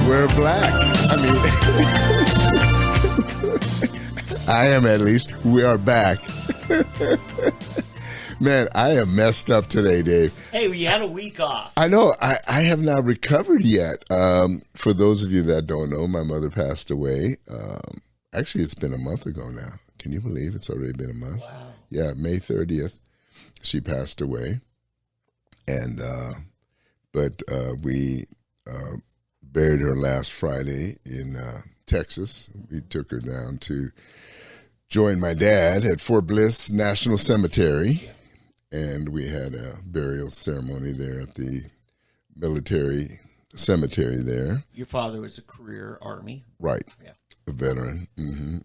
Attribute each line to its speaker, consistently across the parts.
Speaker 1: We're black. I mean, I am at least. We are back. Man, I am messed up today, Dave.
Speaker 2: Hey, we had a week off.
Speaker 1: I know. I have not recovered yet. For those of you that don't know, my mother passed away. Actually, it's been a month ago now. Can you believe it's already been a month?
Speaker 2: Wow.
Speaker 1: Yeah, May 30th, she passed away. And, but we buried her last Friday in Texas. We took her down to join my dad at Fort Bliss National Cemetery. And we had a burial ceremony there at the military cemetery there.
Speaker 2: Your father was a career Army.
Speaker 1: Right.
Speaker 2: Yeah.
Speaker 1: A veteran.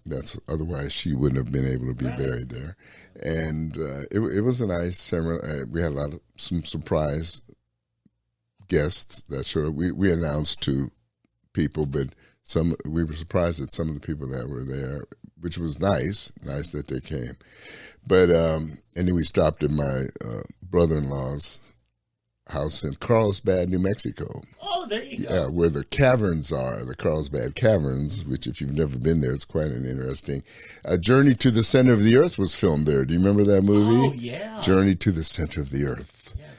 Speaker 1: That's otherwise she wouldn't have been able to be buried there. And it was a nice ceremony. We had some surprise guests that showed up. We announced to people, but we were surprised at some of the people that were there, which was nice that they came. But and then we stopped at my brother-in-law's house in Carlsbad, New Mexico.
Speaker 2: Oh, there you go.
Speaker 1: Yeah, where the caverns are, the Carlsbad Caverns, which if you've never been there, it's quite an interesting. Journey to the Center of the Earth was filmed there. Do you remember that movie?
Speaker 2: Oh, yeah.
Speaker 1: Journey to the Center of the Earth.
Speaker 2: Yeah.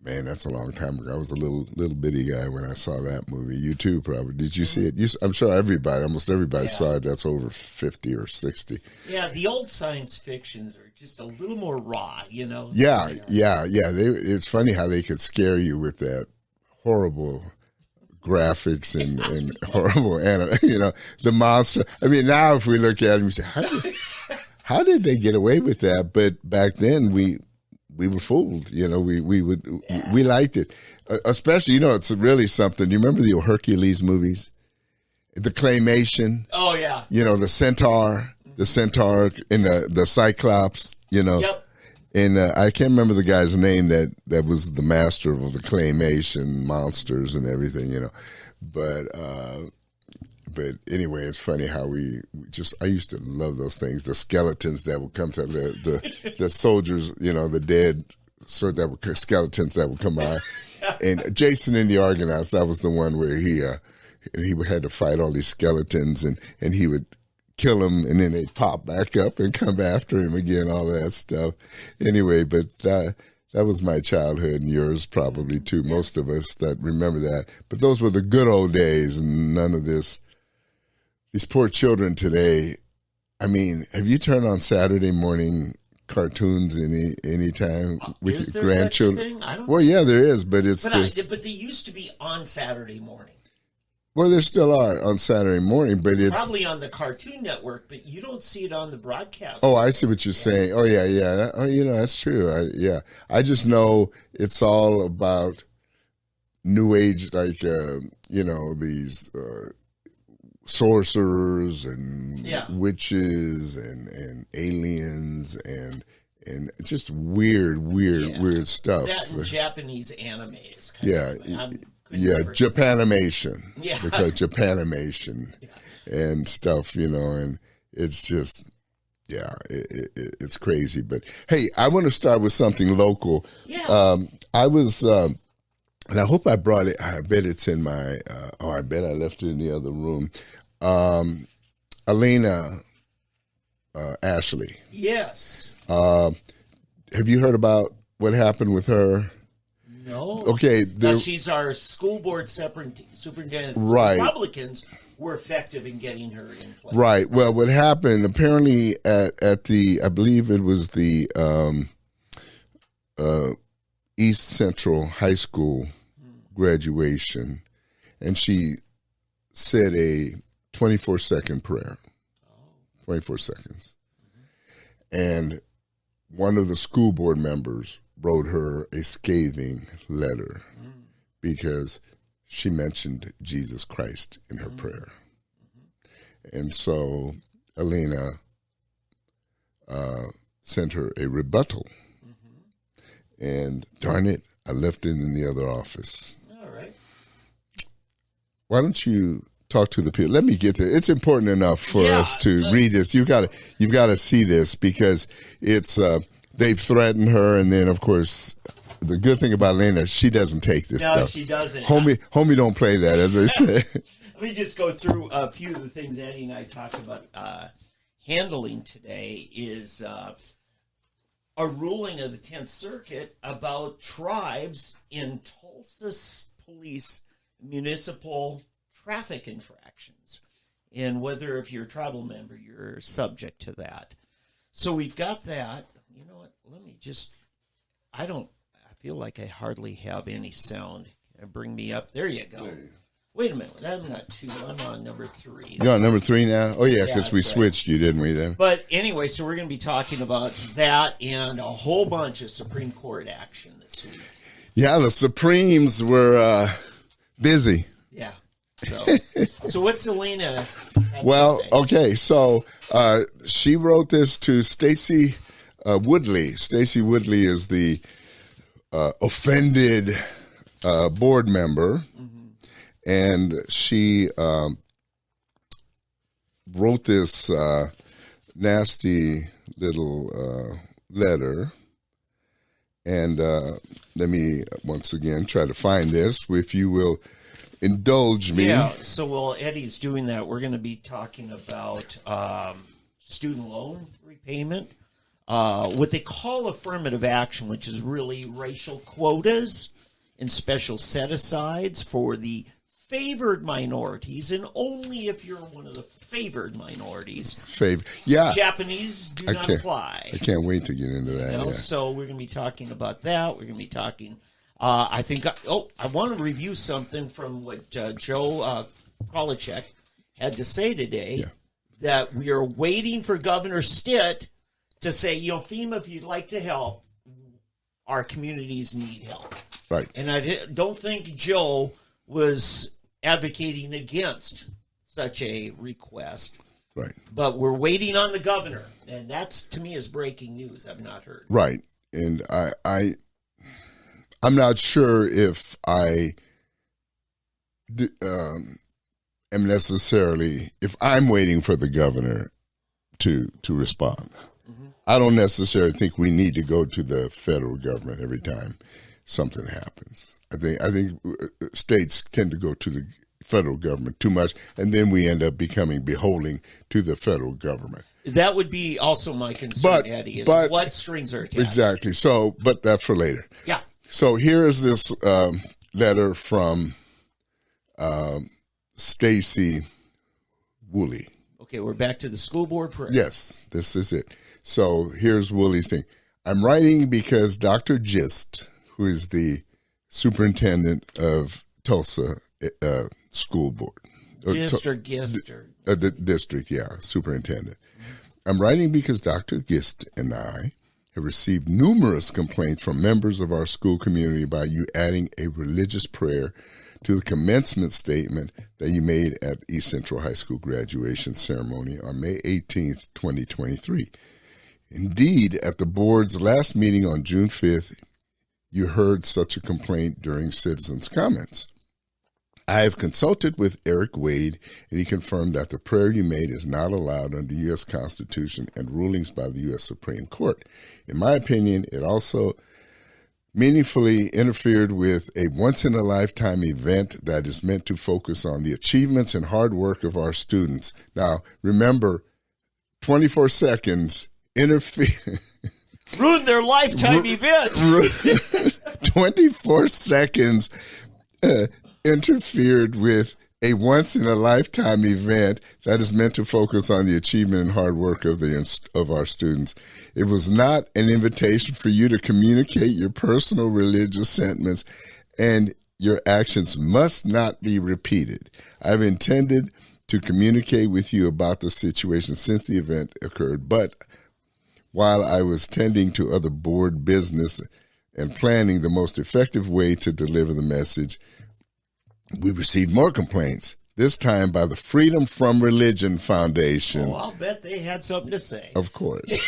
Speaker 1: Man, that's a long time ago. I was a little bitty guy when I saw that movie. You too, probably. Did you see it? I'm sure almost everybody saw it. That's over 50 or 60.
Speaker 2: Yeah, the old science fictions are just a little more raw, you know?
Speaker 1: Yeah. It's funny how they could scare you with that horrible graphics and horrible, the monster. I mean, now if we look at them, you say, how did they get away with that? But back then, we were fooled, we liked it, especially, it's really something. You remember the Hercules movies, the claymation?
Speaker 2: Oh yeah.
Speaker 1: The centaur and the Cyclops,
Speaker 2: Yep.
Speaker 1: And I can't remember the guy's name that was the master of the claymation monsters and everything, But anyway, it's funny how I used to love those things. The skeletons that would come to the soldiers, the dead skeletons that would come by. And Jason in the Argonauts, that was the one where he had to fight all these skeletons and he would kill them and then they'd pop back up and come after him again, all that stuff. Anyway, but that was my childhood and yours probably too, most of us that remember that. But those were the good old days and none of this. These poor children today, I mean, have you turned on Saturday morning cartoons any time with your grandchildren?
Speaker 2: Such a thing? I don't
Speaker 1: know. Yeah, there is, but
Speaker 2: but they used to be on Saturday morning.
Speaker 1: Well, there still are on Saturday morning, but it's
Speaker 2: probably on the Cartoon Network, but you don't see it on the broadcast.
Speaker 1: Oh, I see what you're saying. Oh, yeah. Oh, that's true. I just know it's all about New Age, like these. Sorcerers and witches and aliens and just weird stuff.
Speaker 2: That and Japanese anime is
Speaker 1: Japanimation.
Speaker 2: Yeah.
Speaker 1: They call it Japanimation and stuff, and it's just, it's crazy. But, hey, I want to start with something local.
Speaker 2: Yeah.
Speaker 1: I was... and I hope I brought it. I bet it's in my. I bet I left it in the other room. Elena Ashley.
Speaker 2: Yes.
Speaker 1: Have you heard about what happened with her?
Speaker 2: No.
Speaker 1: Okay.
Speaker 2: She's our school board superintendent.
Speaker 1: Right.
Speaker 2: Republicans were effective in getting her in place.
Speaker 1: Right. Well, what happened apparently at the, I believe it was the East Central High School graduation, and she said a 24-second prayer. 24 seconds. And one of the school board members wrote her a scathing letter because she mentioned Jesus Christ in her prayer. And so Elena sent her a rebuttal. And darn it, I left it in the other office.
Speaker 2: All right.
Speaker 1: Why don't you talk to the people? Let me get there. It's important enough for us to read this. You've got to see this because it's they've threatened her, and then of course the good thing about Lena, she doesn't take this stuff.
Speaker 2: No, she doesn't.
Speaker 1: Homie don't play that, as they say.
Speaker 2: Let me just go through a few of the things Eddie and I talked about handling today. Is a ruling of the 10th Circuit about tribes in Tulsa police municipal traffic infractions, and whether if you're a tribal member, you're subject to that. So we've got that. You know what? Let me just, I feel like I hardly have any sound. Bring me up. There you go. Wait a minute. I'm not 2. I'm on number 3.
Speaker 1: You're on number 3 now? Oh, yeah, because we
Speaker 2: right.
Speaker 1: switched you, didn't we, then?
Speaker 2: But anyway, so we're going to be talking about that and a whole bunch of Supreme Court action this week.
Speaker 1: Yeah, the Supremes were busy.
Speaker 2: Yeah. So what's Elena?
Speaker 1: Well, okay, so she wrote this to Stacey Woodley. Stacey Woodley is the offended board member, and she wrote this nasty little letter. And let me once again try to find this, if you will indulge me.
Speaker 2: Yeah, so while Eddie's doing that, we're going to be talking about student loan repayment, what they call affirmative action, which is really racial quotas and special set-asides for the favored minorities, and only if you're one of the favored minorities.
Speaker 1: Yeah.
Speaker 2: Japanese do not apply.
Speaker 1: I can't wait to get into that.
Speaker 2: Yeah. So we're going to be talking about that. We're going to be talking... I want to review something from what Joe Kolachek had to say today, that we are waiting for Governor Stitt to say, FEMA, if you'd like to help, our communities need help.
Speaker 1: Right.
Speaker 2: And I don't think Joe was advocating against such a request.
Speaker 1: Right.
Speaker 2: But we're waiting on the governor, and that's, to me, is breaking news. I've not heard.
Speaker 1: Right. And I'm not sure if I am necessarily, if I'm waiting for the governor to respond. Mm-hmm. I don't necessarily think we need to go to the federal government every time something happens. I think states tend to go to the federal government too much, and then we end up becoming beholden to the federal government.
Speaker 2: That would be also my concern, Eddie, is what strings are attached.
Speaker 1: Exactly. So, but that's for later.
Speaker 2: Yeah.
Speaker 1: So here is this letter from Stacey Woodley.
Speaker 2: Okay, we're back to the school board prayer.
Speaker 1: Yes, this is it. So here's Woodley's thing. I'm writing because Dr. Gist, who is the superintendent of Tulsa School Board.
Speaker 2: Gist.
Speaker 1: The district, superintendent. Mm-hmm. I'm writing because Dr. Gist and I have received numerous complaints from members of our school community about you adding a religious prayer to the commencement statement that you made at East Central High School graduation ceremony on May 18th, 2023. Indeed, at the board's last meeting on June 5th, you heard such a complaint during citizens' comments. I have consulted with Eric Wade, and he confirmed that the prayer you made is not allowed under the U.S. Constitution and rulings by the U.S. Supreme Court. In my opinion, it also meaningfully interfered with a once-in-a-lifetime event that is meant to focus on the achievements and hard work of our students. Now, remember, 24 seconds interfere...
Speaker 2: Ruin their lifetime event.
Speaker 1: 24 seconds interfered with a once-in-a-lifetime event that is meant to focus on the achievement and hard work of our students. It was not an invitation for you to communicate your personal religious sentiments, and your actions must not be repeated. I've intended to communicate with you about the situation since the event occurred, but while I was tending to other board business and planning the most effective way to deliver the message, we received more complaints, this time by the Freedom from Religion Foundation.
Speaker 2: Oh, I'll bet they had something to say.
Speaker 1: Of course.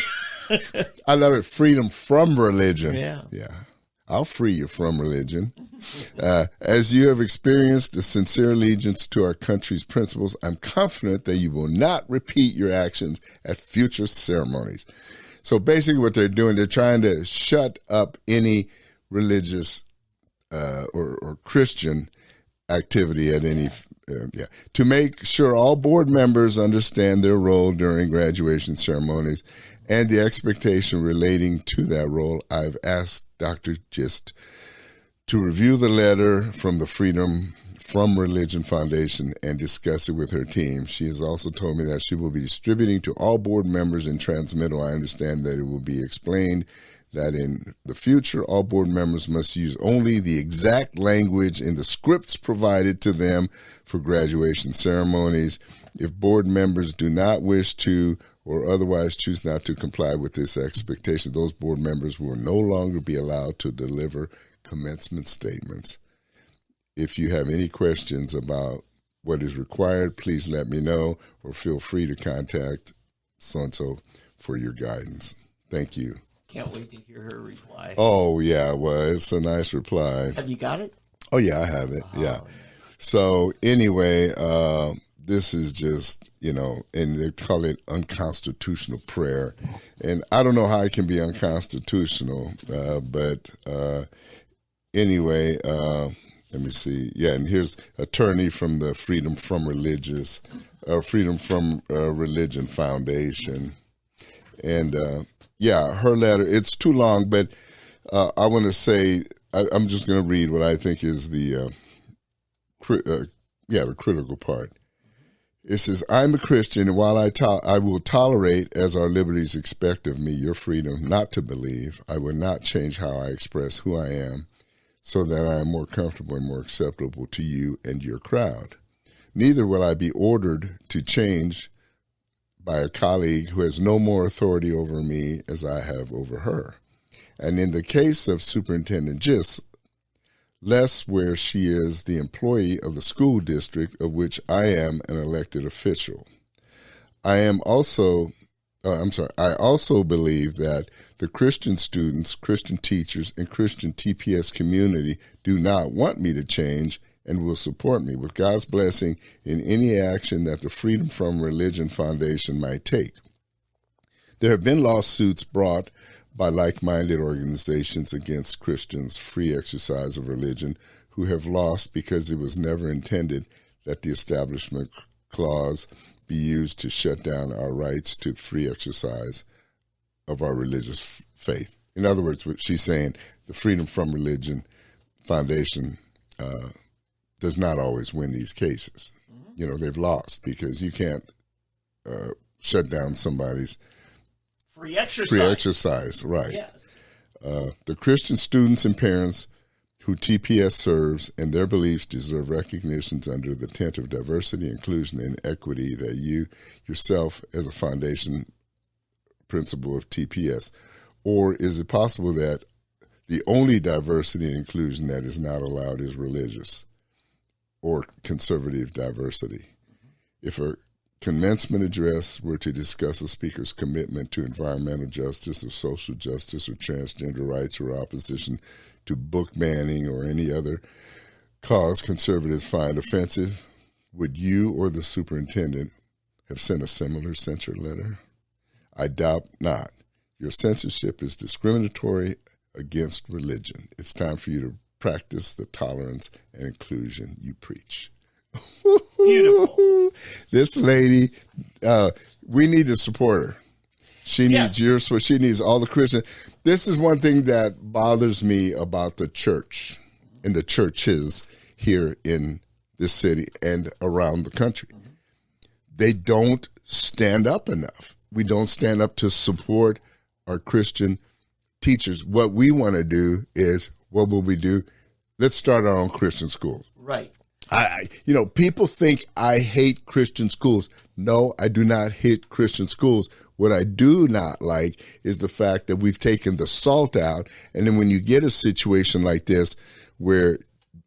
Speaker 1: I love it. Freedom from religion.
Speaker 2: Yeah.
Speaker 1: I'll free you from religion. As you have experienced a sincere allegiance to our country's principles, I'm confident that you will not repeat your actions at future ceremonies. So basically what they're doing, they're trying to shut up any religious or Christian activity at any. To make sure all board members understand their role during graduation ceremonies and the expectation relating to that role, I've asked Dr. Gist to review the letter from the Freedom from Religion Foundation and discuss it with her team. She has also told me that she will be distributing to all board members in transmittal. I understand that it will be explained that in the future, all board members must use only the exact language in the scripts provided to them for graduation ceremonies. If board members do not wish to or otherwise choose not to comply with this expectation, those board members will no longer be allowed to deliver commencement statements. If you have any questions about what is required, please let me know or feel free to contact so-and-so for your guidance. Thank you.
Speaker 2: Can't wait to hear her reply.
Speaker 1: Oh, yeah, well, it's a nice reply.
Speaker 2: Have you got it?
Speaker 1: Oh, yeah, I have it, yeah.
Speaker 2: Oh.
Speaker 1: So anyway, this is just, and they call it unconstitutional prayer. And I don't know how it can be unconstitutional, but anyway, let me see. Yeah, and here's attorney from the Freedom from Religion Foundation. And her letter, it's too long, but I want to say, I'm just going to read what I think is the critical part. It says, I'm a Christian, and while I will tolerate, as our liberties expect of me, your freedom not to believe, I will not change how I express who I am so that I am more comfortable and more acceptable to you and your crowd. Neither will I be ordered to change by a colleague who has no more authority over me as I have over her. And in the case of Superintendent Gist, less where she is the employee of the school district of which I am an elected official. I also believe that the Christian students, Christian teachers, and Christian TPS community do not want me to change and will support me with God's blessing in any action that the Freedom from Religion Foundation might take. There have been lawsuits brought by like-minded organizations against Christians' free exercise of religion who have lost because it was never intended that the Establishment Clause be used to shut down our rights to free exercise of our religious faith. In other words, what she's saying, the Freedom from Religion Foundation does not always win these cases. Mm-hmm. They've lost because you can't shut down somebody's
Speaker 2: free exercise.
Speaker 1: Free exercise, right.
Speaker 2: Yes.
Speaker 1: The Christian students and parents who TPS serves and their beliefs deserve recognitions under the tent of diversity, inclusion, and equity that you yourself as a foundation principle of TPS. Or is it possible that the only diversity and inclusion that is not allowed is religious or conservative diversity? If a commencement address were to discuss a speaker's commitment to environmental justice or social justice or transgender rights or opposition to book banning or any other cause conservatives find offensive, would you or the superintendent have sent a similar censure letter? I doubt not. Your censorship is discriminatory against religion. It's time for you to practice the tolerance and inclusion you preach.
Speaker 2: Beautiful.
Speaker 1: This lady, we need to support her. She needs your support. She needs all the Christians. This is one thing that bothers me about the church and the churches here in this city and around the country. Mm-hmm. They don't stand up enough. We don't stand up to support our Christian teachers. What we want to do is, what will we do? Let's start our own Christian schools.
Speaker 2: Right.
Speaker 1: People think I hate Christian schools. No, I do not hate Christian schools. What I do not like is the fact that we've taken the salt out. And then when you get a situation like this, where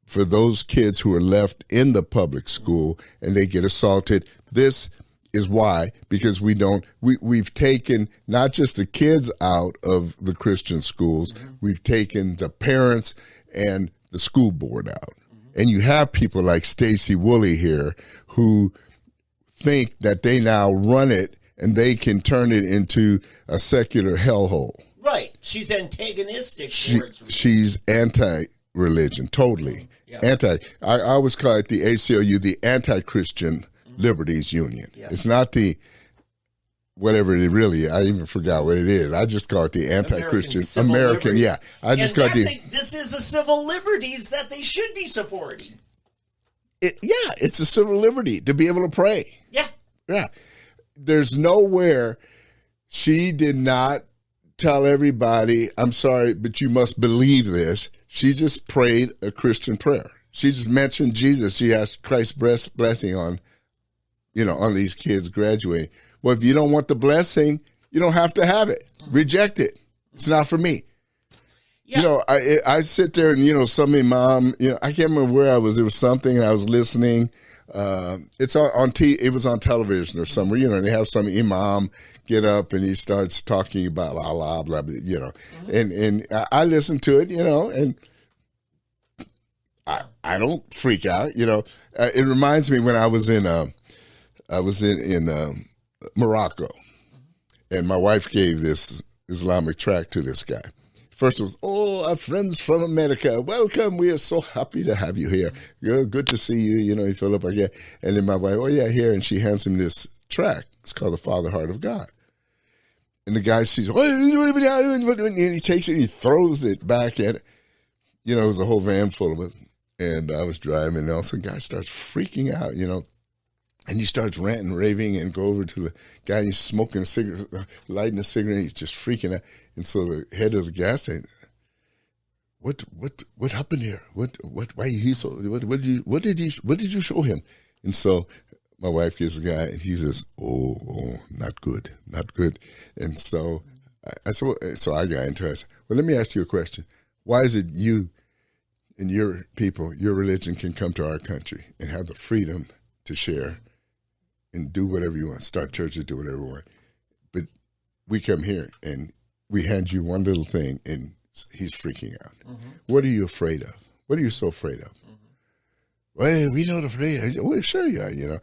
Speaker 1: for those kids who are left in the public school and they get assaulted, this is why, because we've taken not just the kids out of the Christian schools, we've taken the parents and the school board out. And you have people like Stacy Woolley here who think that they now run it and they can turn it into a secular hellhole.
Speaker 2: Right. right. She's antagonistic towards religion.
Speaker 1: She's anti-religion, totally.
Speaker 2: Yeah.
Speaker 1: I always call it the ACLU, the Anti-Christian Liberties Union. Yeah. It's not the whatever it really, I even forgot what it is. I just call it the Anti-Christian American. Yeah. This
Speaker 2: is a civil liberties that they should be supporting.
Speaker 1: It's a civil liberty to be able to pray.
Speaker 2: Yeah.
Speaker 1: Yeah. There's nowhere she did not tell everybody, I'm sorry, but you must believe this. She just prayed a Christian prayer. She just mentioned Jesus. She asked Christ's blessing on these kids graduating. Well, if you don't want the blessing, you don't have to have it. Reject it. It's not for me. Yeah. I sit there and, some imam, I can't remember where I was. There was something and I was listening. It was on television or somewhere, and they have some imam get up and he starts talking about Allah, blah, blah, and I listen to it, and I don't freak out, It reminds me when I was in Morocco, and my wife gave this Islamic tract to this guy. First it was, our friends from America, welcome. We are so happy to have you here. Good to see you. You fill up again. And then my wife, here. And she hands him this tract. It's called The Father Heart of God. And the guy sees, and he takes it and he throws it back at it. It was a whole van full of us. And I was driving, and also the guy starts freaking out, and he starts ranting, raving, and go over to the guy, and he's smoking a cigarette, lighting a cigarette, and he's just freaking out. And so the head of the gas station, what happened here? Why he so, what did you show him? And so my wife gives the guy, and he says, oh, not good. And so I got into it. Well, let me ask you a question. Why is it you and your people, your religion can come to our country and have the freedom to share and do whatever you want, start churches, do whatever you want. But we come here and we hand you one little thing and he's freaking out. Mm-hmm. What are you afraid of? What are you so afraid of? Mm-hmm. Well, we not afraid. I said, well, sure you are,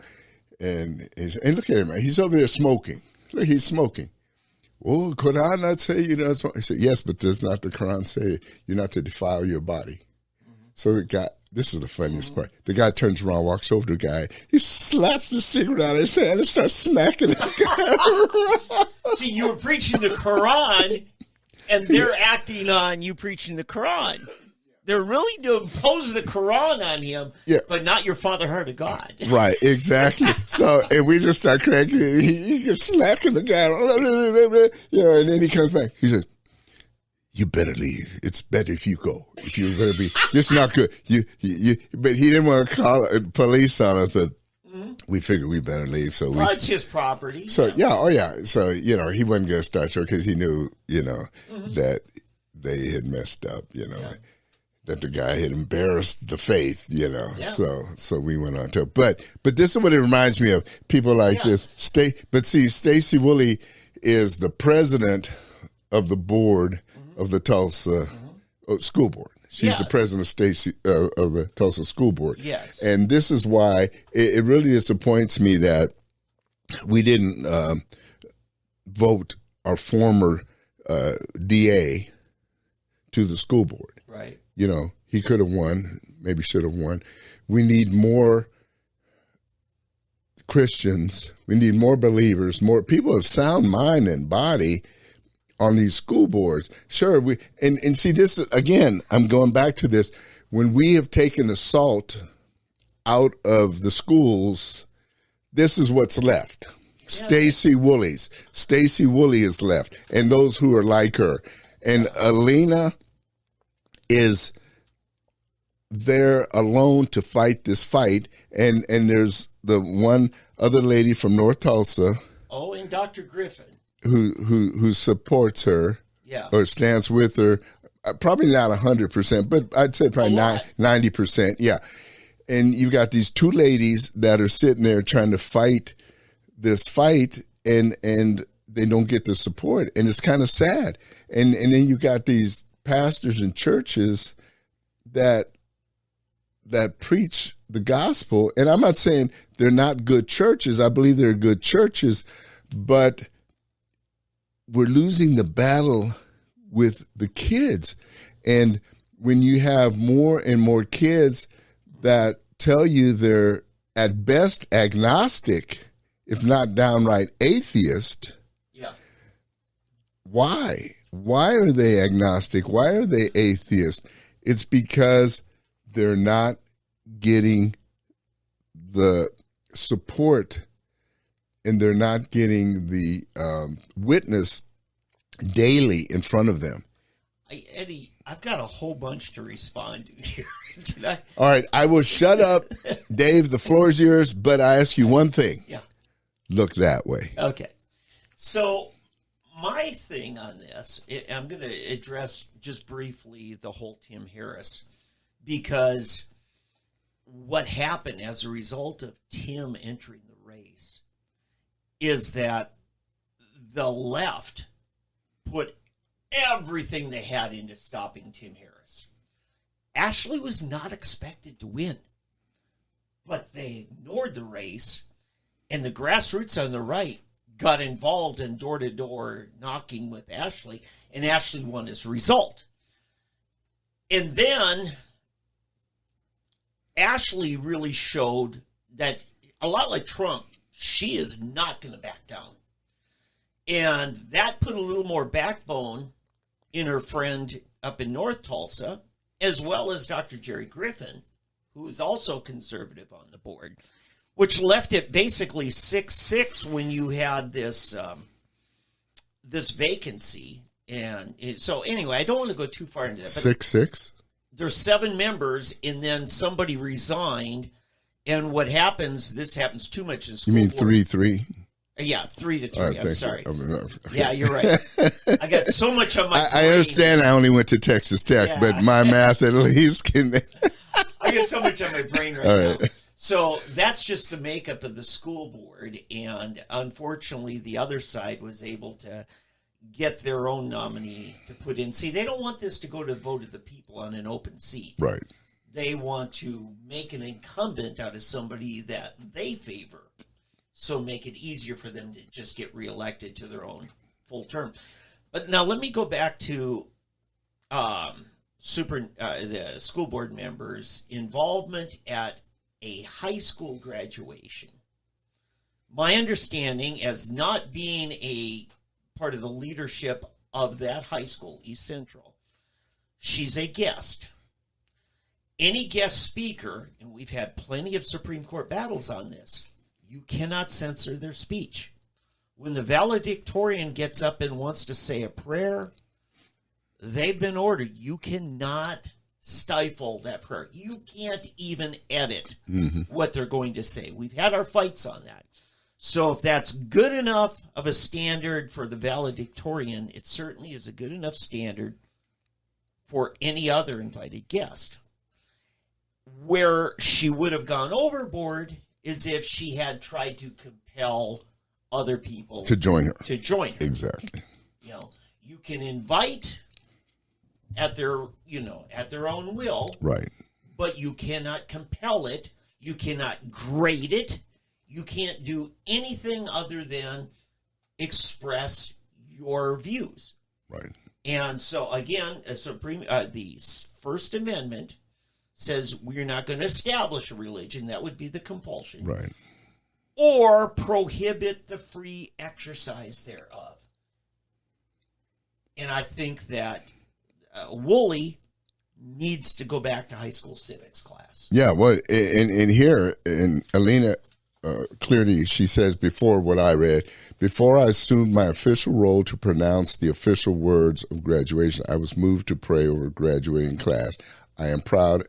Speaker 1: And look at him, man. He's over there smoking. Look, he's smoking. Oh, Quran not say you're not smoking? I said, yes, but does not the Quran say you're not to defile your body? Mm-hmm. So the guy, this is the funniest part. The guy turns around, walks over to the guy. He slaps the cigarette out of his hand and starts smacking the guy.
Speaker 2: See, you were preaching the Quran, and they're acting on you preaching the Quran. They're really to impose the Quran on him, but not your Father Heart of God.
Speaker 1: Right, exactly. So, and we just start cracking. He gets smacking the guy. And then he comes back. He says, you better leave. It's better if you go. If you're going to be, this is not good. But he didn't want to call police on us, but we figured we better leave. So
Speaker 2: it's his property.
Speaker 1: So, So, he wasn't going to start church because he knew, that they had messed up, that the guy had embarrassed the faith, So we went on to, but this is what it reminds me of. People like this. Stacy Woolley is the president of the board of the Tulsa School Board. She's the president of the Tulsa School Board.
Speaker 2: Yes.
Speaker 1: And this is why it really disappoints me that we didn't vote our former DA to the school board.
Speaker 2: Right.
Speaker 1: He could have won, maybe should have won. We need more Christians. We need more believers, more people of sound mind and body on these school boards. Sure, and see this again, I'm going back to this. When we have taken the salt out of the schools, this is what's left. Yeah. Stacy Woolley is left, and those who are like her. And Alina is there alone to fight this fight. And there's the one other lady from North Tulsa.
Speaker 2: Oh, and Dr. Griffin.
Speaker 1: Who supports her or stands with her, probably not 100%, but I'd say probably 90%. Yeah. And you've got these two ladies that are sitting there trying to fight this fight and they don't get the support. And it's kind of sad. And then you got these pastors and churches that preach the gospel. And I'm not saying they're not good churches. I believe they're good churches, but we're losing the battle with the kids. And when you have more and more kids that tell you they're at best agnostic, if not downright atheist, why? Why are they agnostic? Why are they atheist? It's because they're not getting the support and they're not getting the witness daily in front of them.
Speaker 2: Eddie, I've got a whole bunch to respond to here. Can I?
Speaker 1: All right, I will shut up. Dave, the floor is yours, but I ask you one thing.
Speaker 2: Yeah.
Speaker 1: Look that way.
Speaker 2: Okay. So my thing on this, I'm going to address just briefly the whole Tim Harris, because what happened as a result of Tim entering the race is that the left put everything they had into stopping Tim Harris. Ashley was not expected to win, but they ignored the race, and the grassroots on the right got involved in door-to-door knocking with Ashley, and Ashley won as a result. And then Ashley really showed that, a lot like Trump, she is not going to back down. And that put a little more backbone in her friend up in North Tulsa, as well as Dr. Jerry Griffin, who is also conservative on the board, which left it basically 6-6 when you had this this vacancy. And so anyway, I don't want to go too far into that.
Speaker 1: 6-6?
Speaker 2: There's 7 members, and then somebody resigned. And what happens, this happens too much in school.
Speaker 1: You mean
Speaker 2: board.
Speaker 1: 3-3?
Speaker 2: Yeah, 3-3.
Speaker 1: Right,
Speaker 2: I'm sorry.
Speaker 1: You.
Speaker 2: Yeah, you're right. I got so much on my
Speaker 1: I understand I only went to Texas Tech, but my math at least can...
Speaker 2: I got so much on my brain right now. So that's just the makeup of the school board. And unfortunately, the other side was able to get their own nominee to put in. See, they don't want this to go to the vote of the people on an open seat.
Speaker 1: Right.
Speaker 2: They want to make an incumbent out of somebody that they favor. So make it easier for them to just get reelected to their own full term. But now let me go back to the school board members' involvement at a high school graduation. My understanding, as not being a part of the leadership of that high school, East Central, she's a guest. Any guest speaker, and we've had plenty of Supreme Court battles on this, you cannot censor their speech. When the valedictorian gets up and wants to say a prayer, they've been ordered. You cannot stifle that prayer. You can't even edit what they're going to say. We've had our fights on that. So if that's good enough of a standard for the valedictorian, it certainly is a good enough standard for any other invited guest. Where she would have gone overboard is if she had tried to compel other people
Speaker 1: to join her. Exactly.
Speaker 2: You know, you can invite at their own will.
Speaker 1: Right.
Speaker 2: But you cannot compel it. You cannot grade it. You can't do anything other than express your views.
Speaker 1: Right.
Speaker 2: And so again, the First Amendment says we're not going to establish a religion. That would be the compulsion.
Speaker 1: Right.
Speaker 2: Or prohibit the free exercise thereof. And I think that Woolley needs to go back to high school civics class.
Speaker 1: Yeah, well, in here, in Alina, clearly she says before what I read, before I assumed my official role to pronounce the official words of graduation, I was moved to pray over graduating class. I am proud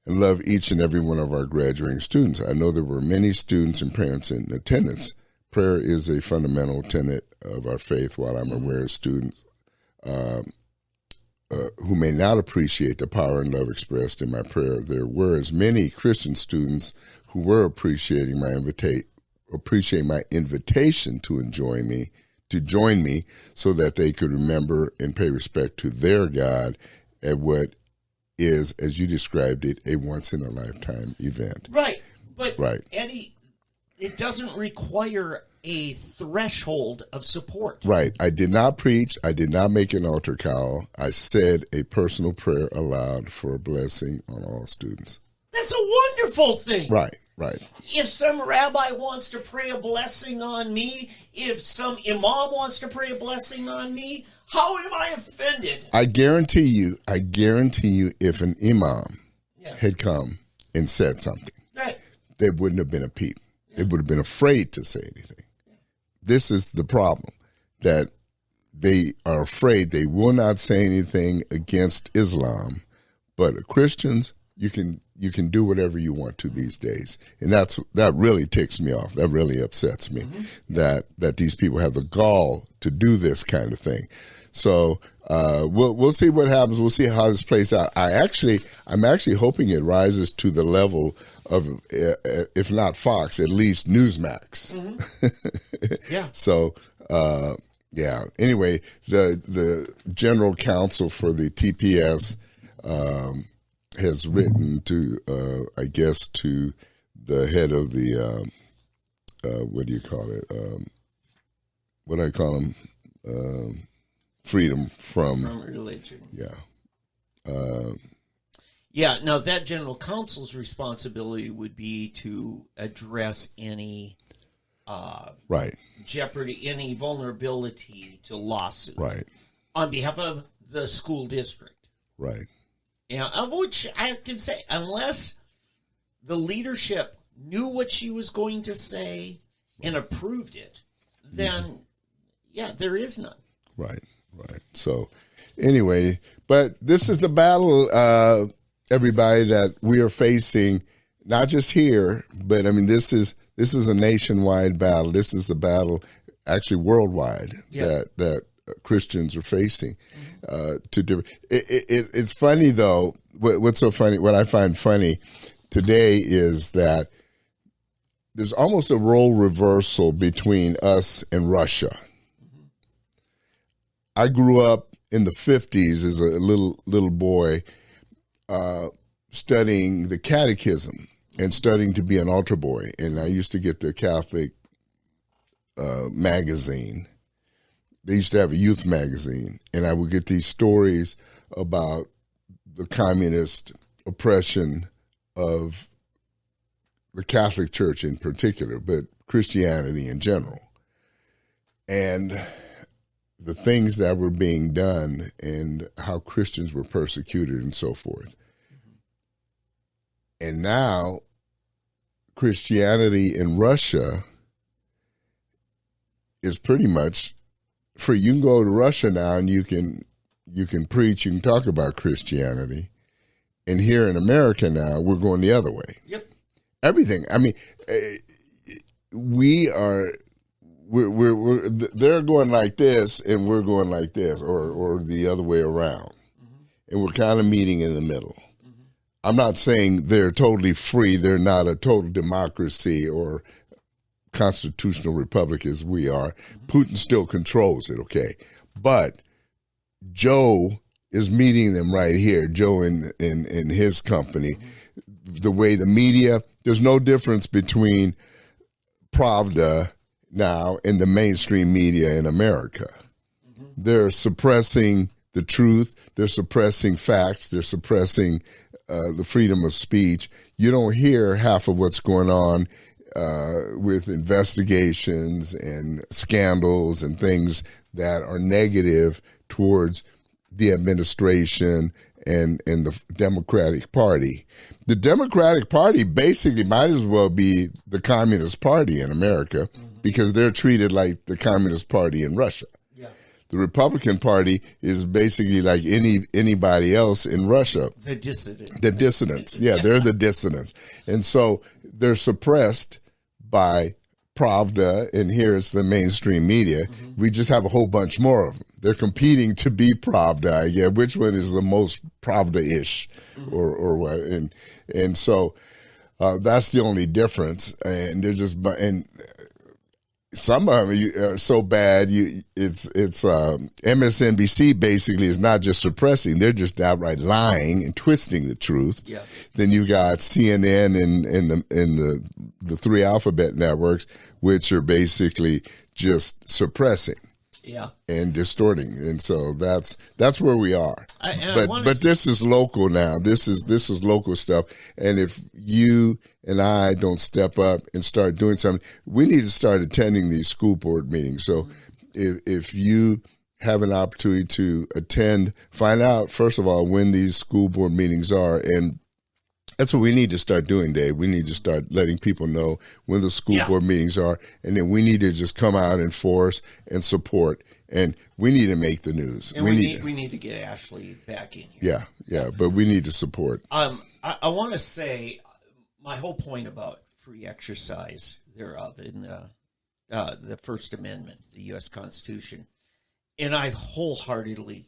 Speaker 1: and love each and every one of our graduating students. I know there were many students and parents in attendance. Prayer is a fundamental tenet of our faith. While I'm aware of students who may not appreciate the power and love expressed in my prayer, there were as many Christian students who were appreciating my invitation to join me so that they could remember and pay respect to their God at what is, as you described it, a once-in-a-lifetime event.
Speaker 2: Right. But, right. Eddie, It doesn't require a threshold of support.
Speaker 1: Right. I did not preach. I did not make an altar call. I said a personal prayer aloud for a blessing on all students.
Speaker 2: That's a wonderful thing.
Speaker 1: Right, right.
Speaker 2: If some rabbi wants to pray a blessing on me, if some imam wants to pray a blessing on me, how am I offended?
Speaker 1: I guarantee you, if an imam had come and said something,
Speaker 2: right,
Speaker 1: they wouldn't have been a peep. They would have been afraid to say anything. This is the problem, that they are afraid. They will not say anything against Islam, but Christians, you can do whatever you want to these days, and that really ticks me off. That really upsets me, that these people have the gall to do this kind of thing. So we'll see what happens. We'll see how this plays out. I'm actually hoping it rises to the level of, if not Fox, at least Newsmax.
Speaker 2: Yeah.
Speaker 1: So yeah. Anyway, the general counsel for the TPS has written to, I guess, to the head of the what do you call it? What do I call him? Freedom from
Speaker 2: religion.
Speaker 1: Yeah.
Speaker 2: Yeah. Now, that general counsel's responsibility would be to address any
Speaker 1: right.
Speaker 2: jeopardy, any vulnerability to lawsuit.
Speaker 1: Right.
Speaker 2: On behalf of the school district.
Speaker 1: Right.
Speaker 2: Yeah, of which I can say, unless the leadership knew what she was going to say and approved it, then, yeah, there is none.
Speaker 1: Right, right. So, anyway, but this is the battle, everybody, that we are facing, not just here, but, I mean, this is a nationwide battle. This is a battle, actually worldwide, that Christians are facing. It's funny, though. What's so funny? What I find funny today is that there's almost a role reversal between us and Russia. I grew up in the 50s as a little boy, studying the catechism and studying to be an altar boy, and I used to get the Catholic magazine. They used to have a youth magazine, and I would get these stories about the communist oppression of the Catholic Church in particular, but Christianity in general, and the things that were being done and how Christians were persecuted and so forth. And now Christianity in Russia is pretty much free. You can go to Russia now and you can preach, you can talk about Christianity. And here in America now, we're going the other way.
Speaker 2: Yep.
Speaker 1: Everything. I mean, they're going like this and we're going like this, or the other way around. And we're kind of meeting in the middle. I'm not saying they're totally free. They're not a total democracy or constitutional republic as we are. Putin still controls it, okay? But Joe is meeting them right here, Joe in his company. The way the media, there's no difference between Pravda now and the mainstream media in America. They're suppressing the truth. They're suppressing facts. They're suppressing the freedom of speech. You don't hear half of what's going on with investigations and scandals and things that are negative towards the administration and the Democratic Party. The Democratic Party basically might as well be the Communist Party in America because they're treated like the Communist Party in Russia.
Speaker 2: Yeah.
Speaker 1: The Republican Party is basically like anybody else in Russia.
Speaker 2: The dissidents.
Speaker 1: The dissidents. Yeah, they're the dissidents. And so they're suppressed by Pravda, and here it's the mainstream media. We just have a whole bunch more of them. They're competing to be Pravda. Yeah, which one is the most Pravda-ish, or what? And so that's the only difference. And they're just some of them are so bad. It's MSNBC basically is not just suppressing; they're just outright lying and twisting the truth.
Speaker 2: Yeah.
Speaker 1: Then you got CNN and the three alphabet networks, which are basically just suppressing.
Speaker 2: Yeah.
Speaker 1: And distorting, and so that's where we are. But this is local now. This is local stuff. And if you and I don't step up and start doing something, we need to start attending these school board meetings. So if you have an opportunity to attend, find out first of all when these school board meetings are, and that's what we need to start doing, Dave. We need to start letting people know when the school board meetings are, and then we need to just come out and force and support, and we need to make the news.
Speaker 2: And we need to get Ashley back in here.
Speaker 1: Yeah, but we need to support.
Speaker 2: I want to say my whole point about free exercise thereof in the First Amendment, the U.S. Constitution, and I wholeheartedly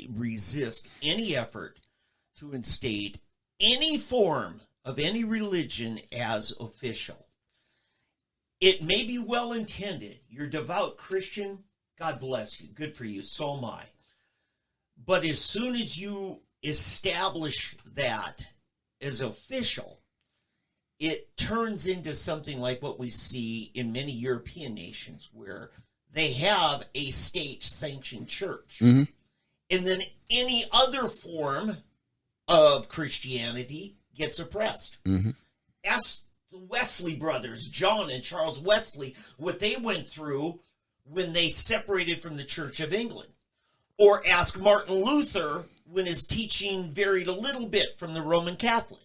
Speaker 2: resist any effort to instate any form of any religion as official. It may be well intended. You're a devout Christian, God bless you. Good for you. So am I. But as soon as you establish that as official, it turns into something like what we see in many European nations where they have a state-sanctioned church.
Speaker 1: Mm-hmm.
Speaker 2: And then any other form of Christianity gets oppressed.
Speaker 1: Mm-hmm.
Speaker 2: Ask the Wesley brothers, John and Charles Wesley, what they went through when they separated from the Church of England. Or ask Martin Luther when his teaching varied a little bit from the Roman Catholic.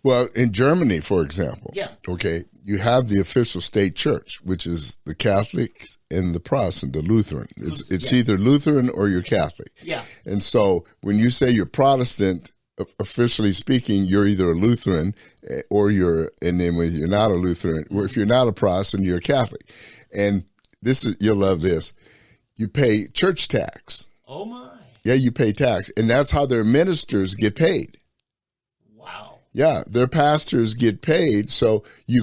Speaker 1: Well, in Germany, for example, you have the official state church, which is the Catholic and the Protestant, the Lutheran. It's either Lutheran or you're Catholic.
Speaker 2: Yeah.
Speaker 1: And so when you say you're Protestant, officially speaking, you're either a Lutheran or and then when you're not a Lutheran, or if you're not a Protestant, you're a Catholic. And you'll love this. You pay church tax.
Speaker 2: Oh my.
Speaker 1: Yeah, you pay tax. And that's how their ministers get paid.
Speaker 2: Wow.
Speaker 1: Yeah, their pastors get paid. So you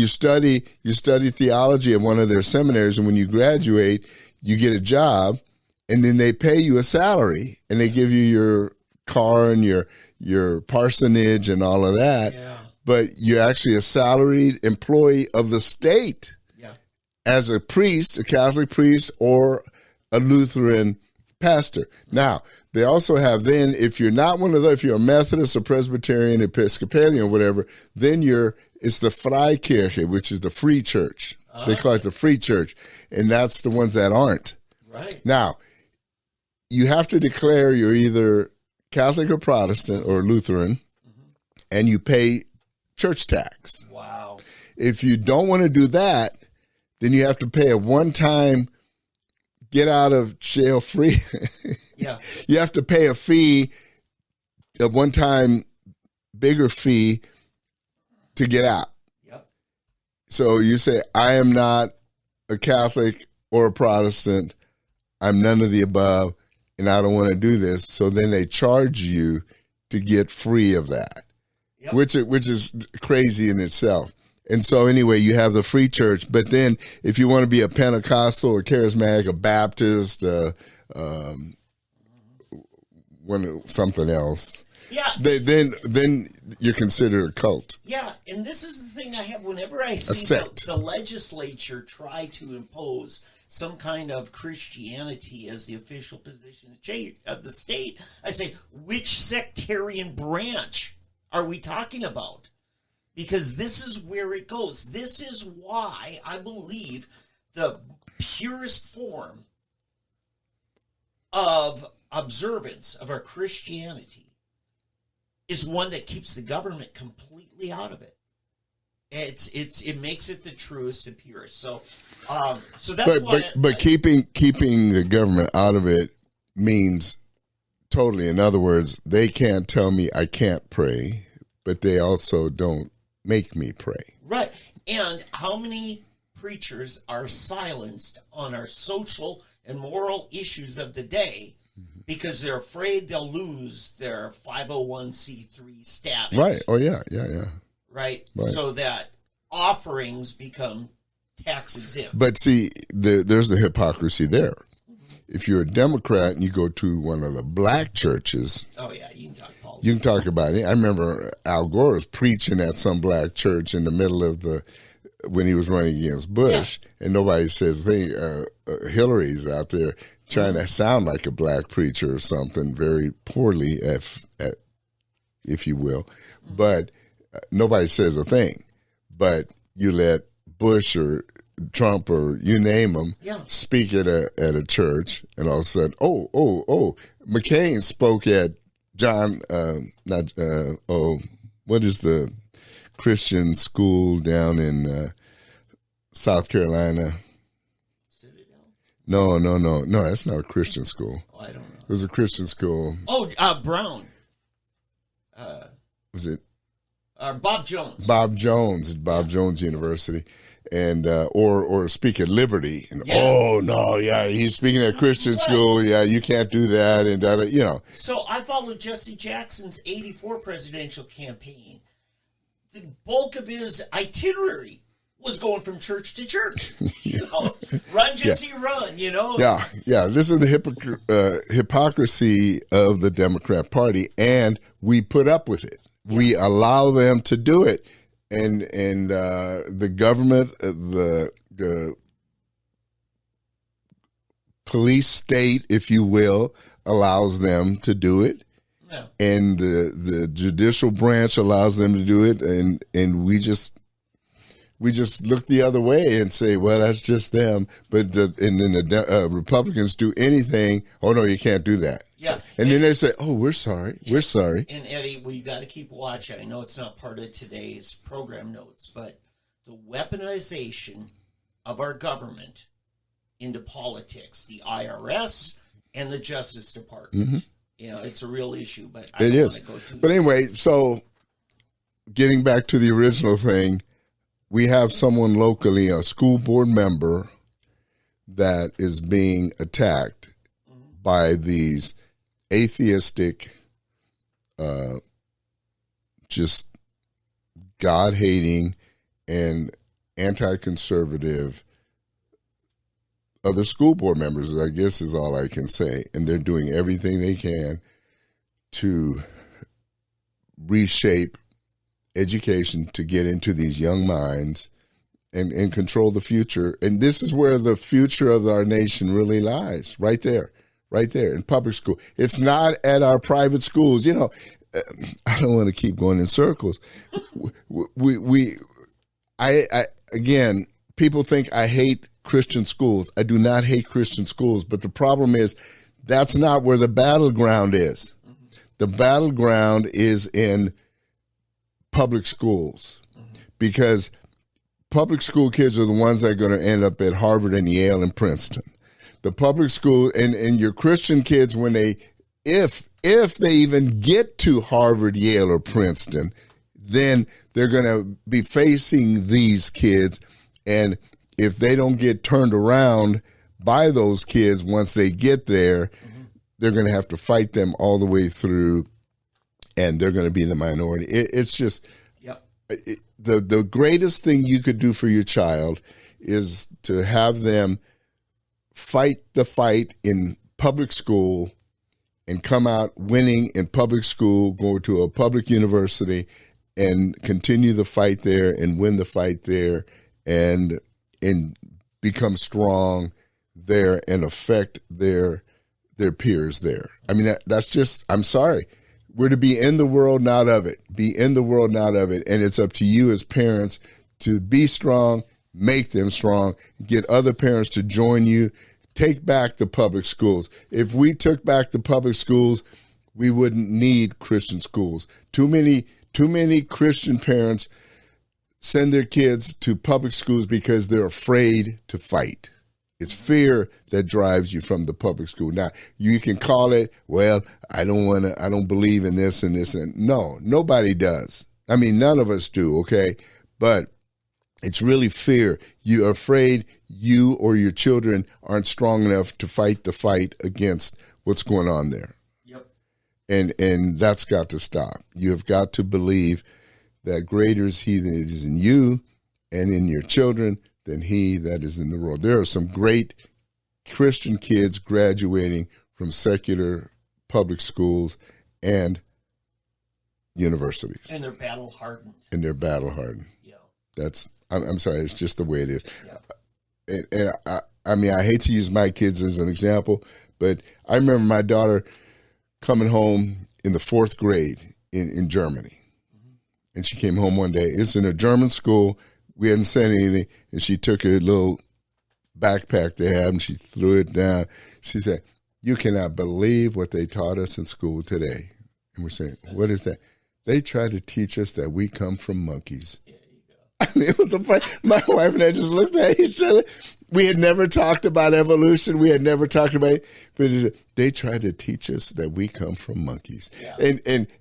Speaker 1: study theology at one of their seminaries, and when you graduate, you get a job, and then they pay you a salary, and they give you your car and your parsonage and all of that.
Speaker 2: Yeah.
Speaker 1: But you're actually a salaried employee of the state.
Speaker 2: Yeah.
Speaker 1: As a priest, a Catholic priest, or a Lutheran pastor. Now, they also have then, if you're not one of those, if you're a Methodist, a Presbyterian, Episcopalian, or whatever, then it's the Freikirche, which is the free church. They call it the free church, and that's the ones that aren't.
Speaker 2: Right.
Speaker 1: Now, you have to declare you're either Catholic or Protestant or Lutheran, and you pay church tax.
Speaker 2: Wow.
Speaker 1: If you don't want to do that, then you have to pay a one-time get out of jail free.
Speaker 2: Yeah.
Speaker 1: You have to pay a fee, a one-time bigger fee to get out.
Speaker 2: Yep.
Speaker 1: So you say, I am not a Catholic or a Protestant. I'm none of the above, and I don't want to do this. So then they charge you to get free of that, which is crazy in itself. And so anyway, you have the free church, but then if you want to be a Pentecostal or charismatic, a Baptist, something else, then you're considered a cult.
Speaker 2: Yeah, and this is the thing I have whenever I see the legislature try to impose some kind of Christianity as the official position of the state. I say, which sectarian branch are we talking about? Because this is where it goes. This is why I believe the purest form of observance of our Christianity is one that keeps the government completely out of it. It makes it the truest and purest. So that's why.
Speaker 1: But keeping the government out of it means totally. In other words, they can't tell me I can't pray, but they also don't make me pray.
Speaker 2: Right. And how many preachers are silenced on our social and moral issues of the day because they're afraid they'll lose their 501c3 status?
Speaker 1: Right. Oh, yeah.
Speaker 2: Right? So that offerings become tax exempt.
Speaker 1: But see, there's the hypocrisy there. If you're a Democrat and you go to one of the black churches,
Speaker 2: oh yeah, you can talk politics.
Speaker 1: You can talk about it. I remember Al Gore was preaching at some black church in the middle of when he was running against Bush, and nobody says Hillary's out there trying to sound like a black preacher or something very poorly, if you will, but nobody says a thing. But you let Bush or Trump or you name them speak at a church, and all of a sudden, McCain spoke at what is the Christian school down in South Carolina?
Speaker 2: Citadel?
Speaker 1: No, that's not a Christian school.
Speaker 2: Oh, I don't know.
Speaker 1: It was a Christian school.
Speaker 2: Oh, Brown.
Speaker 1: Was it?
Speaker 2: Bob Jones.
Speaker 1: Bob Jones at Bob Jones University. And or speak at Liberty, and he's speaking at Christian school. Yeah, you can't do that, and
Speaker 2: So I followed Jesse Jackson's '84 presidential campaign. The bulk of his itinerary was going from church to church. Run, Jesse, run.
Speaker 1: Yeah. This is the hypocrisy of the Democrat Party, and we put up with it. Yeah. We allow them to do it. And the government, the police state, if you will, allows them to do it, and the judicial branch allows them to do it, and we just look the other way and say, well, that's just them. But and then the Republicans do anything. Oh no, you can't do that.
Speaker 2: Yeah,
Speaker 1: and then they say, "Oh, we're sorry. We're sorry."
Speaker 2: And Eddie, we got to keep watching. I know it's not part of today's program notes, but the weaponization of our government into politics, the IRS and the Justice Department. Mm-hmm. It's a real issue. But I don't want to go too.
Speaker 1: But anyway, so getting back to the original thing, we have someone locally, a school board member, that is being attacked by these atheistic, just God-hating and anti-conservative other school board members, I guess is all I can say. And they're doing everything they can to reshape education to get into these young minds and control the future. And this is where the future of our nation really lies, right there in public school. It's not at our private schools. I don't want to keep going in circles. Again, people think I hate Christian schools. I do not hate Christian schools, but the problem is that's not where the battleground is. The battleground is in public schools, because public school kids are the ones that are going to end up at Harvard and Yale and Princeton. The public school and your Christian kids, when if they even get to Harvard, Yale, or Princeton, then they're going to be facing these kids. And if they don't get turned around by those kids once they get there, they're going to have to fight them all the way through, and they're going to be the minority. It's just the greatest thing you could do for your child is to have them fight the fight in public school and come out winning in public school, go to a public university and continue the fight there and win the fight there and become strong there and affect their peers there. I mean, that's just, I'm sorry. We're to be in the world, not of it. Be in the world, not of it. And it's up to you as parents to be strong, make them strong, get other parents to join you. Take back the public schools. If we took back the public schools, we wouldn't need Christian schools. Too many Christian parents send their kids to public schools because they're afraid to fight. It's fear that drives you from the public school. Now, you can call it, well, I don't believe in this and this. And no, nobody does. I mean, none of us do, okay? But it's really fear. You're afraid you or your children aren't strong enough to fight the fight against what's going on there.
Speaker 2: Yep.
Speaker 1: And that's got to stop. You have got to believe that greater is he that is in you and in your children than he that is in the world. There are some great Christian kids graduating from secular public schools and universities.
Speaker 2: And they're battle hardened.
Speaker 1: Yeah. I'm sorry, it's just the way it is. Yeah. And I mean, I hate to use my kids as an example, but I remember my daughter coming home in the 4th grade in Germany. Mm-hmm. And she came home one day. It's in a German school. We hadn't said anything. And she took a little backpack they had and she threw it down. She said, "You cannot believe what they taught us in school today." And we're saying, "What is that?" "They tried to teach us that we come from monkeys." There you go. I mean, it was a fight. My wife and I just looked at each other. We had never talked about evolution. We had never talked about it. But they tried to teach us that we come from monkeys. Yeah.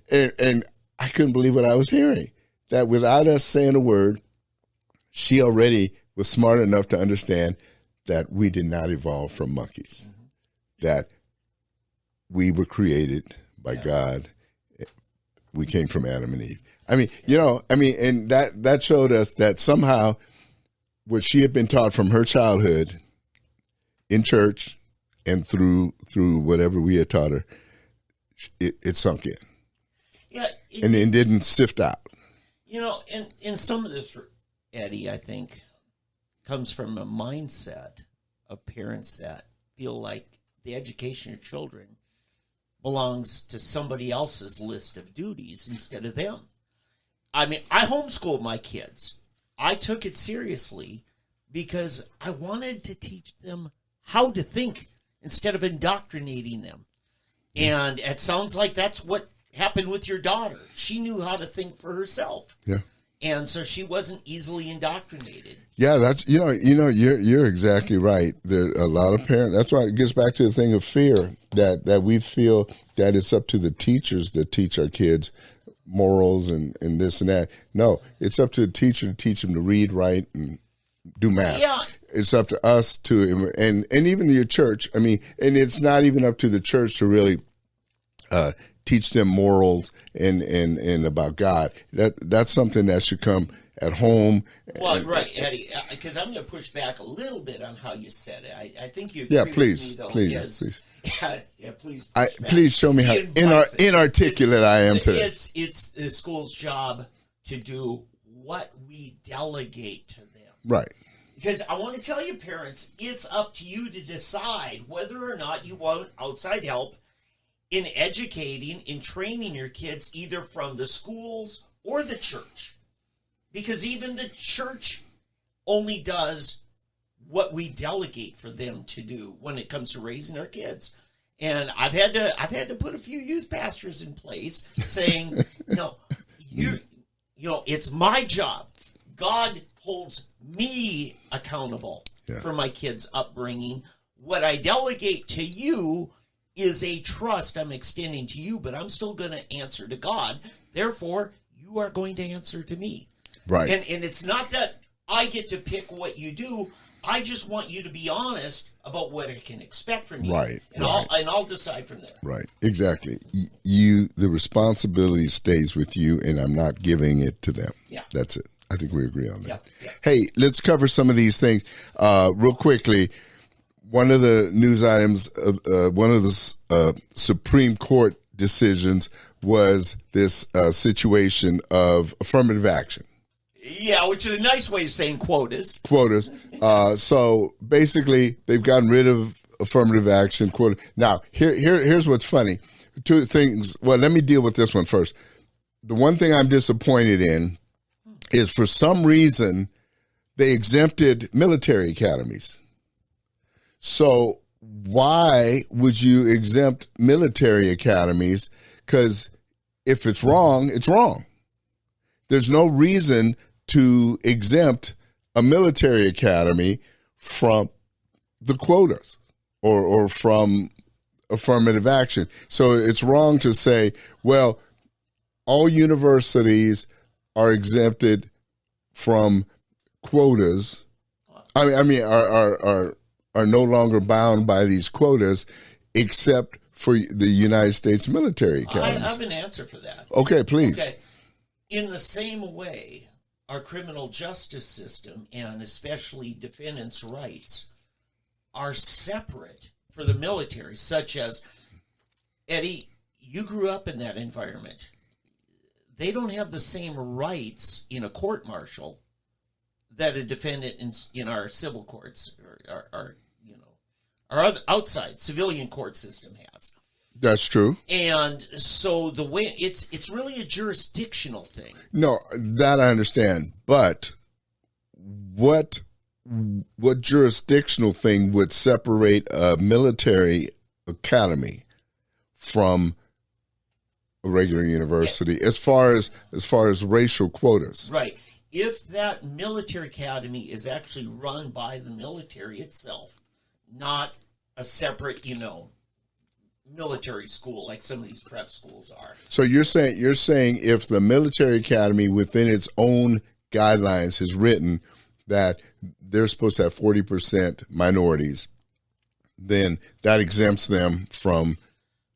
Speaker 1: And I couldn't believe what I was hearing. That without us saying a word, she already was smart enough to understand that we did not evolve from monkeys. Mm-hmm. That we were created by God. We came from Adam and Eve. I mean, and that showed us that somehow what she had been taught from her childhood in church and through whatever we had taught her, it sunk in. Yeah. And it didn't sift out.
Speaker 2: And some of this, Eddie, I think, comes from a mindset of parents that feel like the education of children belongs to somebody else's list of duties instead of them. I mean, I homeschooled my kids. I took it seriously because I wanted to teach them how to think instead of indoctrinating them. And it sounds like that's what happened with your daughter. She knew how to think for herself. Yeah. And so she wasn't easily indoctrinated.
Speaker 1: Yeah, that's you're exactly right. There are a lot of parents. That's why it gets back to the thing of fear that we feel that it's up to the teachers to teach our kids morals and this and that. No, it's up to the teacher to teach them to read, write, and do math. Yeah. It's up to us to and even your church. I mean, and it's not even up to the church to really teach them morals and about God. That's something that should come at home.
Speaker 2: Well, right, Eddie, because I'm going to push back a little bit on how you said it. I think you.
Speaker 1: Yeah, please,
Speaker 2: with me, though,
Speaker 1: please.
Speaker 2: Yeah, please.
Speaker 1: Please show me how inarticulate I am today.
Speaker 2: It's the school's job to do what we delegate to them.
Speaker 1: Right.
Speaker 2: Because I want to tell you, parents, it's up to you to decide whether or not you want outside help in educating, in training your kids, either from the schools or the church. Because even the church only does what we delegate for them to do when it comes to raising our kids. And I've had to put a few youth pastors in place saying, no, it's my job. God holds me accountable for my kids' upbringing. What I delegate to you is a trust I'm extending to you, but I'm still going to answer to God. Therefore, you are going to answer to me.
Speaker 1: Right.
Speaker 2: And it's not that I get to pick what you do. I just want you to be honest about what I can expect from you.
Speaker 1: Right.
Speaker 2: And I'll decide from there.
Speaker 1: Right. Exactly. The responsibility stays with you, and I'm not giving it to them. Yeah. That's it. I think we agree on that. Yeah. Hey, let's cover some of these things real quickly. One of the news items, one of the Supreme Court decisions was this situation of affirmative action.
Speaker 2: Yeah, which is a nice way of saying quotas.
Speaker 1: Quotas. So basically, they've gotten rid of affirmative action quota. Now, here's what's funny. Two things. Well, let me deal with this one first. The one thing I'm disappointed in is for some reason they exempted military academies. So why would you exempt military academies? Because if it's wrong, it's wrong. There's no reason to exempt a military academy from the quotas or from affirmative action. So it's wrong to say, well, all universities are exempted from quotas. I mean, are no longer bound by these quotas, except for the United States military academies.
Speaker 2: I have an answer for that.
Speaker 1: Okay, please.
Speaker 2: Okay. In the same way, our criminal justice system, and especially defendants' rights, are separate for the military, such as, Eddie, you grew up in that environment. They don't have the same rights in a court-martial that a defendant in our civil courts or our other outside civilian court system has.
Speaker 1: That's true.
Speaker 2: And so the way it's really a jurisdictional thing.
Speaker 1: No, that I understand. But what jurisdictional thing would separate a military academy from a regular university as far as racial quotas?
Speaker 2: Right. If that military academy is actually run by the military itself, not a separate, military school like some of these prep schools are.
Speaker 1: So you're saying if the military academy within its own guidelines has written that they're supposed to have 40% minorities, then that exempts them from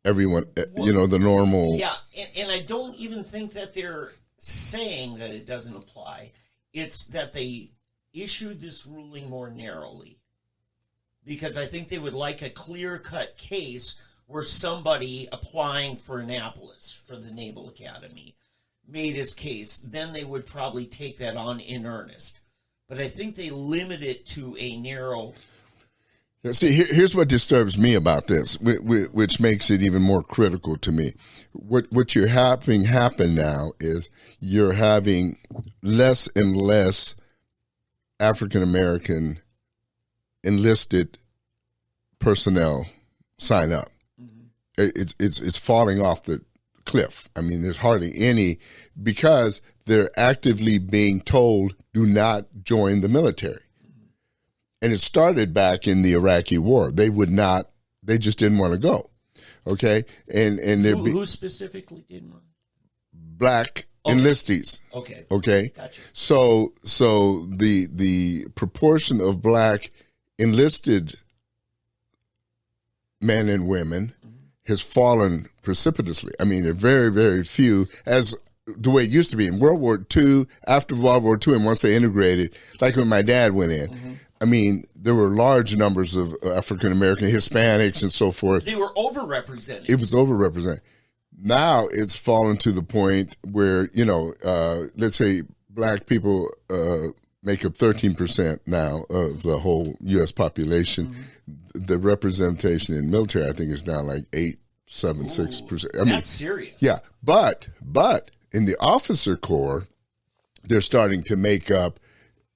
Speaker 1: everyone, the normal.
Speaker 2: Yeah, and I don't even think that they're saying that it doesn't apply. It's that they issued this ruling more narrowly, because I think they would like a clear-cut case where somebody applying for Annapolis for the Naval Academy made his case. Then they would probably take that on in earnest. But I think they limit it to a narrow.
Speaker 1: See, here's what disturbs me about this, which makes it even more critical to me. What you're having happen now is you're having less and less African American enlisted personnel sign up. Mm-hmm. It's falling off the cliff. I mean, there's hardly any, because they're actively being told, do not join the military. And it started back in the Iraqi war. They just didn't want to go. Okay? And
Speaker 2: who specifically didn't want?
Speaker 1: Black enlistees.
Speaker 2: Okay.
Speaker 1: Okay?
Speaker 2: Gotcha.
Speaker 1: So the proportion of black enlisted men and women has fallen precipitously. I mean, there are very, very few, as the way it used to be in World War II, after World War II, and once they integrated, like when my dad went in, I mean, there were large numbers of African-American, Hispanics, and so forth.
Speaker 2: They were overrepresented.
Speaker 1: It was overrepresented. Now it's fallen to the point where, let's say black people make up 13% now of the whole U.S. population. Mm-hmm. The representation in military, I think, is down like 6%. I mean,
Speaker 2: that's serious.
Speaker 1: Yeah, but in the officer corps, they're starting to make up,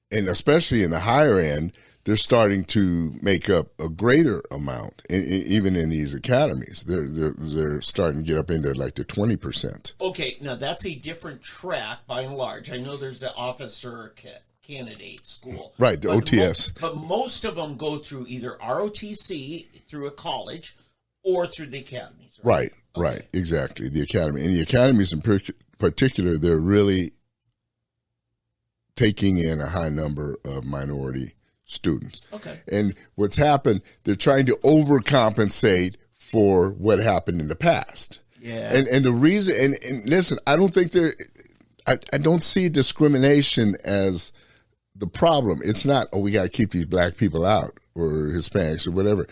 Speaker 1: and especially in the higher end, they're starting to make up a greater amount. Even in these academies, they're starting to get up into like the 20%.
Speaker 2: Okay, now that's a different track by and large. I know there's the officer candidate school,
Speaker 1: right? The OTS,
Speaker 2: but most of them go through either ROTC through a college or through the academies.
Speaker 1: Right, right, exactly. The academy, and the academies in particular, they're really taking in a high number of minority students.
Speaker 2: Okay. And
Speaker 1: what's happened, they're trying to overcompensate for what happened in the past.
Speaker 2: Yeah.
Speaker 1: And the reason, and listen, I don't think I don't see discrimination as the problem. It's not, we got to keep these black people out or Hispanics or whatever.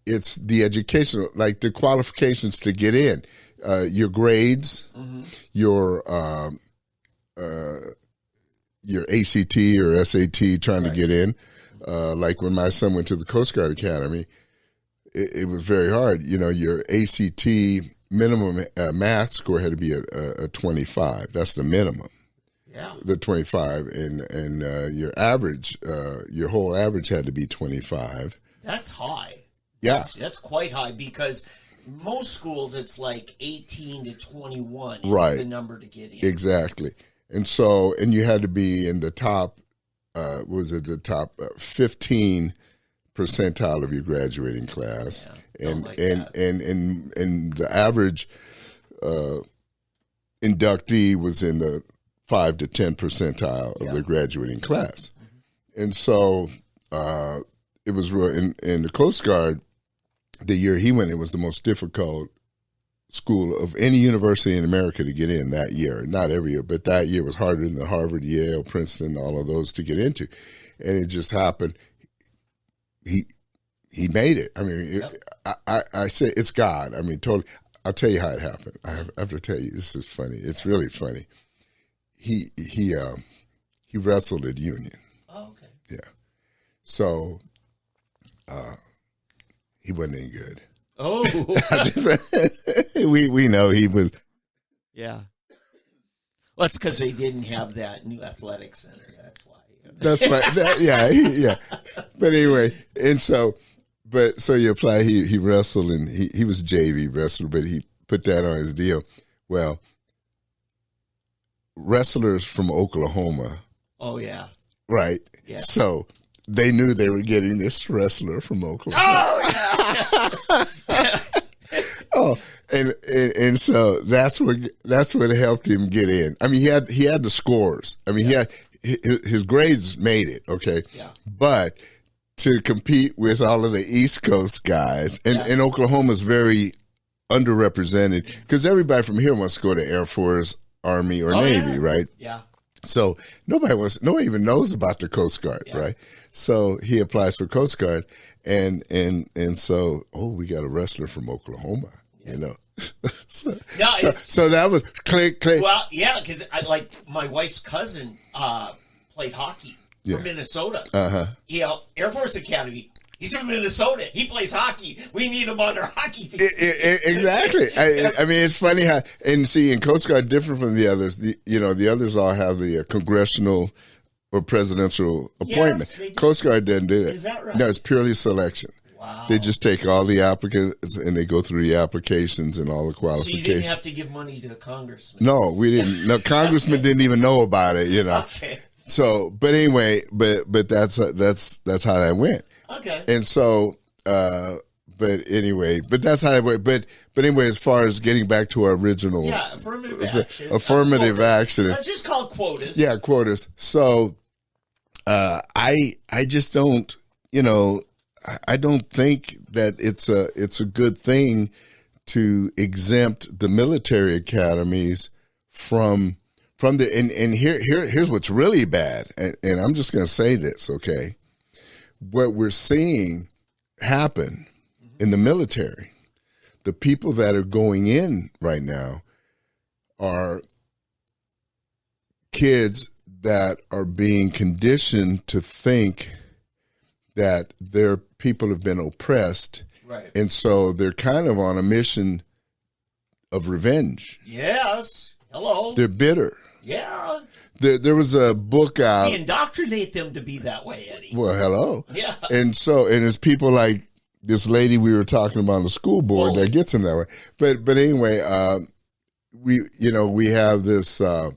Speaker 1: It's the educational, like the qualifications to get in, your grades, your ACT or SAT trying to get in. Like when my son went to the Coast Guard Academy, it was very hard. Your ACT minimum math score had to be a 25. That's the minimum.
Speaker 2: Yeah.
Speaker 1: The 25, and your average, your whole average had to be 25.
Speaker 2: That's high.
Speaker 1: Yeah.
Speaker 2: That's quite high, because most schools it's like 18 to 21 is
Speaker 1: right.
Speaker 2: the number to get in.
Speaker 1: Exactly. And you had to be in the top, the top 15 percentile of your graduating class.
Speaker 2: Yeah,
Speaker 1: and the average inductee was in the 5 to 10 percentile of the graduating class. Mm-hmm. And so it was real. In the Coast Guard, the year he went, it was the most difficult school of any university in America to get in that year. Not every year, but that year was harder than the Harvard, Yale, Princeton, all of those to get into. And it just happened. He made it. I mean, I say it's God. I mean, totally. I'll tell you how it happened. I have to tell you, this is funny. It's really funny. He wrestled at Union.
Speaker 2: Oh, okay.
Speaker 1: Yeah. So he wasn't any good.
Speaker 2: Oh.
Speaker 1: we know he was.
Speaker 2: Yeah. Well, it's because they didn't have that new athletic center. That's why.
Speaker 1: That's why. Yeah. But anyway, and so you apply. He wrestled, and he was JV wrestler, but he put that on his deal. Well, wrestlers from Oklahoma.
Speaker 2: Oh yeah.
Speaker 1: Right.
Speaker 2: Yeah.
Speaker 1: So they knew they were getting this wrestler from Oklahoma.
Speaker 2: Oh yeah.
Speaker 1: Oh, and so that's what helped him get in. I mean, he had the scores. I mean, he had his grades made it. Okay.
Speaker 2: Yeah.
Speaker 1: But to compete with all of the East Coast guys, and Oklahoma's very underrepresented because everybody from here wants to go to Air Force, Army, or Navy, right?
Speaker 2: Yeah.
Speaker 1: So nobody even knows about the Coast Guard, right? So he applies for Coast Guard, and so we got a wrestler from Oklahoma, you know. so that was click.
Speaker 2: Well, yeah, because like my wife's cousin played hockey for Minnesota. Air Force Academy. He's from Minnesota. He plays hockey. We need him on our hockey team.
Speaker 1: Exactly. I mean, it's funny how, and see, in Coast Guard, different from the others. The others all have the congressional or presidential appointment.
Speaker 2: Yes,
Speaker 1: Coast Guard doesn't do that.
Speaker 2: Is that right?
Speaker 1: No, it's purely selection.
Speaker 2: Wow.
Speaker 1: They just take all the applicants and they go through the applications and all the qualifications.
Speaker 2: So you didn't have to give money to a congressman?
Speaker 1: No, we didn't. No, congressmen didn't even know about it.
Speaker 2: Okay.
Speaker 1: So, but anyway, but that's how that went.
Speaker 2: Okay.
Speaker 1: And so, but that's how it went. But anyway, as far as getting back to our original,
Speaker 2: affirmative action.
Speaker 1: Affirmative action.
Speaker 2: Let's just call it quotas.
Speaker 1: Yeah, quotas. So, I just don't, I don't think that it's a good thing to exempt the military academies from the and here's what's really bad, and I'm just going to say this, okay? What we're seeing happen in the military, the people that are going in right now are kids that are being conditioned to think that their people have been oppressed.
Speaker 2: Right.
Speaker 1: And so they're kind of on a mission of revenge.
Speaker 2: Yes. Hello.
Speaker 1: They're bitter.
Speaker 2: Yeah.
Speaker 1: There was a book out.
Speaker 2: We indoctrinate them to be that way, Eddie.
Speaker 1: Well, hello.
Speaker 2: Yeah.
Speaker 1: And it's people like this lady we were talking about on the school board that gets them that way. But anyway, we have this. There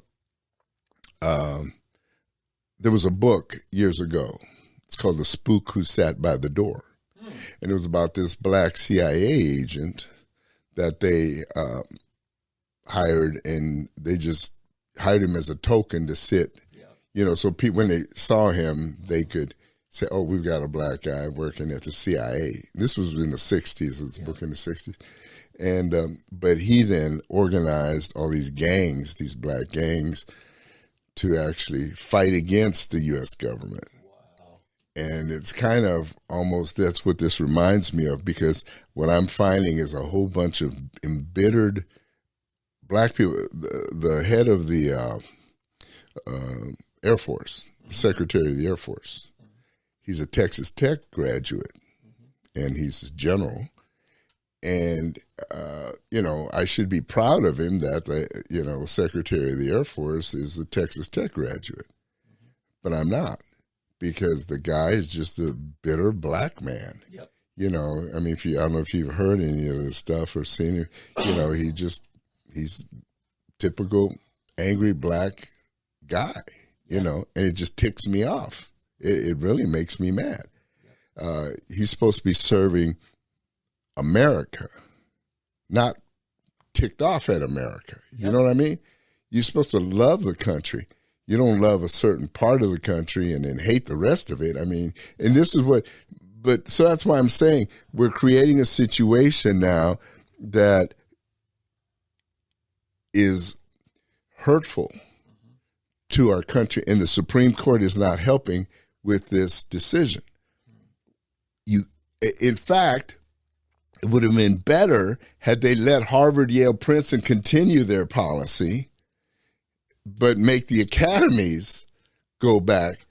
Speaker 1: was a book years ago. It's called The Spook Who Sat by the Door. And it was about this black CIA agent that they hired, and they just hired him as a token to sit. Yeah. So people, when they saw him, they could say, "Oh, we've got a black guy working at the CIA." This was in the 60s. It's a book in the 60s. And but he then organized all these gangs, these black gangs, to actually fight against the U.S. government. And it's kind of almost, that's what this reminds me of, because what I'm finding is a whole bunch of embittered black people. The head of the Air Force, the Secretary of the Air Force, he's a Texas Tech graduate, and he's a general. And, I should be proud of him that, Secretary of the Air Force is a Texas Tech graduate. But I'm not. Because the guy is just a bitter black man. Yep. I mean, I don't know if you've heard any of this stuff or seen him. He's typical angry black guy. And it just ticks me off. It really makes me mad. He's supposed to be serving America, not ticked off at America. You know what I mean? You're supposed to love the country. You don't love a certain part of the country and then hate the rest of it. I mean, and this is so that's why I'm saying we're creating a situation now that is hurtful to our country, and the Supreme Court is not helping with this decision. In fact, it would have been better had they let Harvard, Yale, Princeton continue their policy, but make the academies go back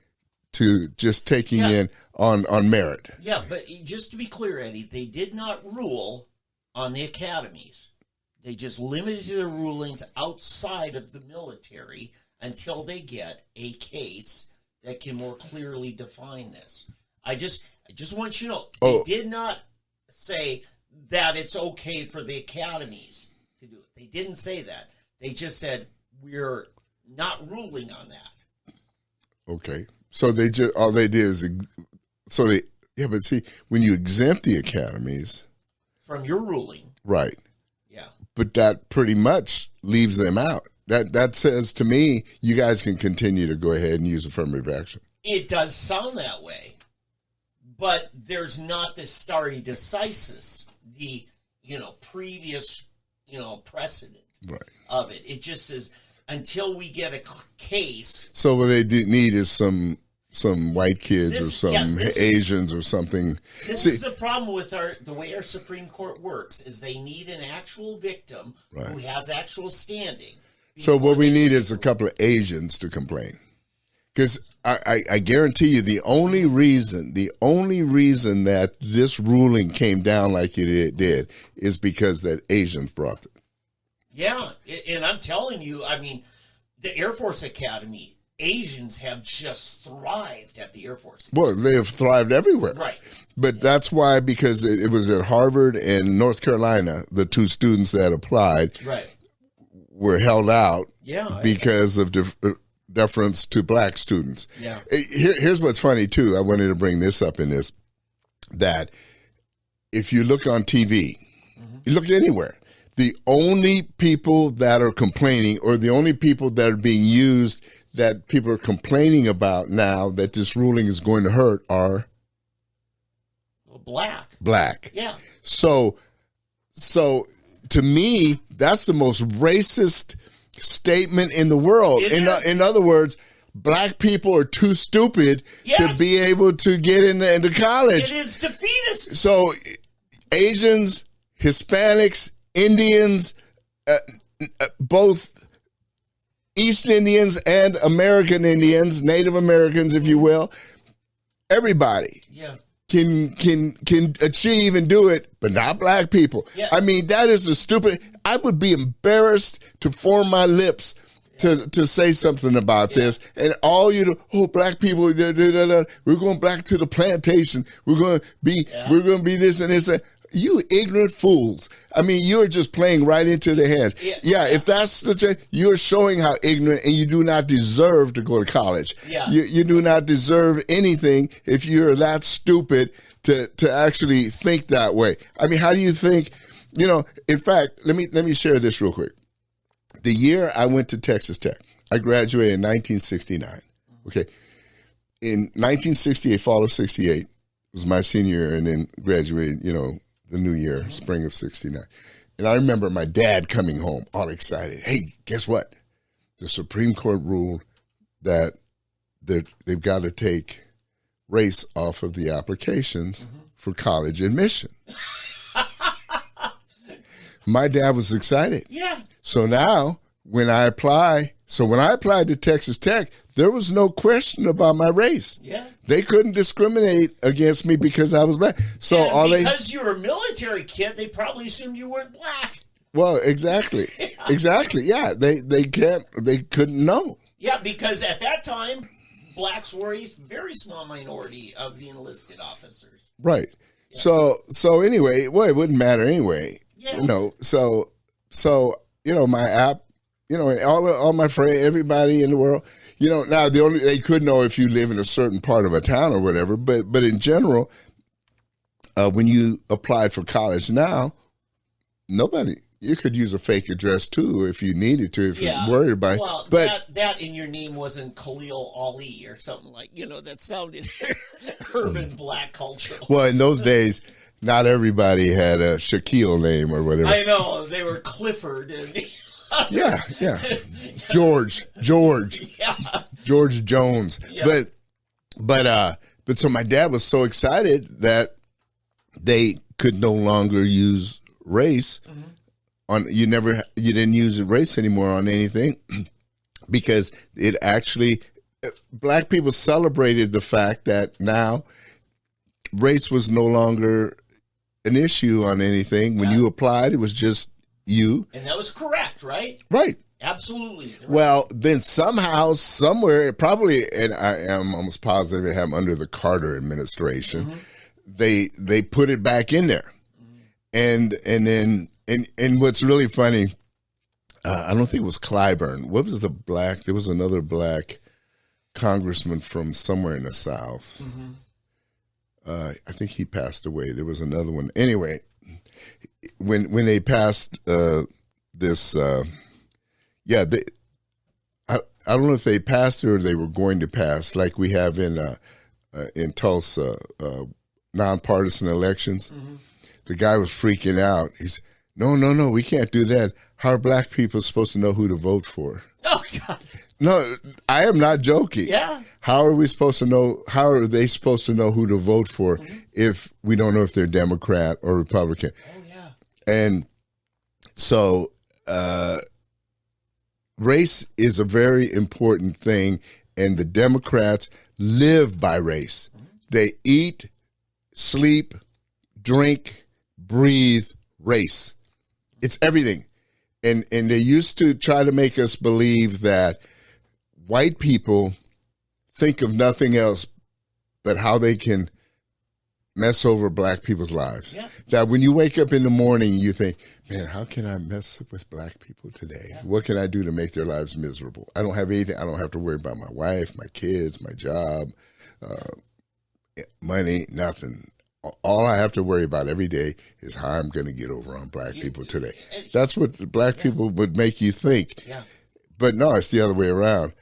Speaker 1: to just taking in on merit.
Speaker 2: Yeah, but just to be clear, Eddie, they did not rule on the academies. They just limited their rulings outside of the military until they get a case that can more clearly define this. I just want you to know, they did not say that it's okay for the academies to do it. They didn't say that. They just said, we're not ruling on that.
Speaker 1: Okay. So they just, all they did is, but see, when you exempt the academies.
Speaker 2: From your ruling.
Speaker 1: Right.
Speaker 2: Yeah.
Speaker 1: But that pretty much leaves them out. That says to me, you guys can continue to go ahead and use affirmative action.
Speaker 2: It does sound that way. But there's not this stare decisis, the, previous, precedent of it. It just says, until we get a case.
Speaker 1: So what they need is some white kids or some Asians or something.
Speaker 2: This is the problem with the way our Supreme Court works, is they need an actual victim who has actual standing.
Speaker 1: So what we need is a couple of Asians to complain. Because I guarantee you the only reason that this ruling came down like it did is because that Asians brought it.
Speaker 2: Yeah, and I'm telling you, the Air Force Academy, Asians have just thrived at the Air Force Academy.
Speaker 1: Well, they have thrived everywhere.
Speaker 2: Right.
Speaker 1: But that's why, because it was at Harvard and North Carolina, the two students that applied were held out because of deference to black students.
Speaker 2: Yeah.
Speaker 1: Here's what's funny, too. I wanted to bring this up in this, that if you look on TV, you look anywhere, the only people that are complaining, or the only people that are being used that people are complaining about now that this ruling is going to hurt are black. Yeah. So to me, that's the most racist statement in the world. In other words, black people are too stupid to be able to get into college.
Speaker 2: It is defeatist.
Speaker 1: So Asians, Hispanics, Indians, both East Indians and American Indians, Native Americans, if you will, everybody can achieve and do it, but not black people. Yeah. That is the stupid. I would be embarrassed to form my lips to say something about this. And all black people, we're going back to the plantation. We're going to be this and this. You ignorant fools. You're just playing right into the hands. Yeah, if that's you're showing how ignorant, and you do not deserve to go to college. Yeah. You do not deserve anything if you're that stupid to actually think that way. How do you think, in fact, let me share this real quick. The year I went to Texas Tech, I graduated in 1969. Okay. In 1968, fall of 68, was my senior year, and then graduated, the new year, spring of 69. And I remember my dad coming home all excited. Hey, guess what? The Supreme Court ruled that they've got to take race off of the applications for college admission. My dad was excited. Yeah. So now when I applied to Texas Tech, there was no question about my race. Yeah. They couldn't discriminate against me because I was black. So
Speaker 2: because you were a military kid, they probably assumed you weren't black.
Speaker 1: Well, exactly. Exactly. Yeah. They couldn't know.
Speaker 2: Yeah, because at that time, blacks were a very small minority of the enlisted officers.
Speaker 1: Right. Yeah. So anyway, it wouldn't matter anyway. Yeah. My app, and all my friends, everybody in the world, now they could know if you live in a certain part of a town or whatever, but in general, when you applied for college now, you could use a fake address too if you needed to, if you're worried about it.
Speaker 2: Well, but that in your name wasn't Khalil Ali or something like, that sounded urban black culture.
Speaker 1: Well, in those days, not everybody had a Shaquille name or whatever.
Speaker 2: I know. They were Clifford. And
Speaker 1: Yeah. George Jones.
Speaker 2: Yeah.
Speaker 1: But so my dad was so excited that they could no longer use race on, you didn't use race anymore on anything because it actually, black people celebrated the fact that now race was no longer an issue on anything. When you applied, it was just you.
Speaker 2: And that was correct, right?
Speaker 1: Right.
Speaker 2: Absolutely.
Speaker 1: Well, then somehow, somewhere, probably, and I am almost positive it happened under the Carter administration, they put it back in there. And what's really funny, I don't think it was Clyburn. What was there was another black congressman from somewhere in the South. I think he passed away. There was another one. Anyway, when they passed this, I don't know if they passed it or they were going to pass, like we have in Tulsa, nonpartisan elections. The guy was freaking out. He's, no, we can't do that. How are black people supposed to know who to vote for?
Speaker 2: Oh, God.
Speaker 1: No, I am not joking.
Speaker 2: Yeah.
Speaker 1: How are we supposed to know? How are they supposed to know who to vote for if we don't know if they're Democrat or Republican?
Speaker 2: Oh, yeah.
Speaker 1: And so race is a very important thing, and the Democrats live by race. They eat, sleep, drink, breathe race. It's everything. And they used to try to make us believe that white people think of nothing else but how they can mess over black people's lives.
Speaker 2: Yeah.
Speaker 1: That when you wake up in the morning, you think, man, how can I mess with black people today?
Speaker 2: Yeah.
Speaker 1: What can I do to make their lives miserable? I don't have anything. I don't have to worry about my wife, my kids, my job, money, nothing. All I have to worry about every day is how I'm going to get over on black people today. That's what the black people would make you think.
Speaker 2: Yeah.
Speaker 1: But no, it's the other way around.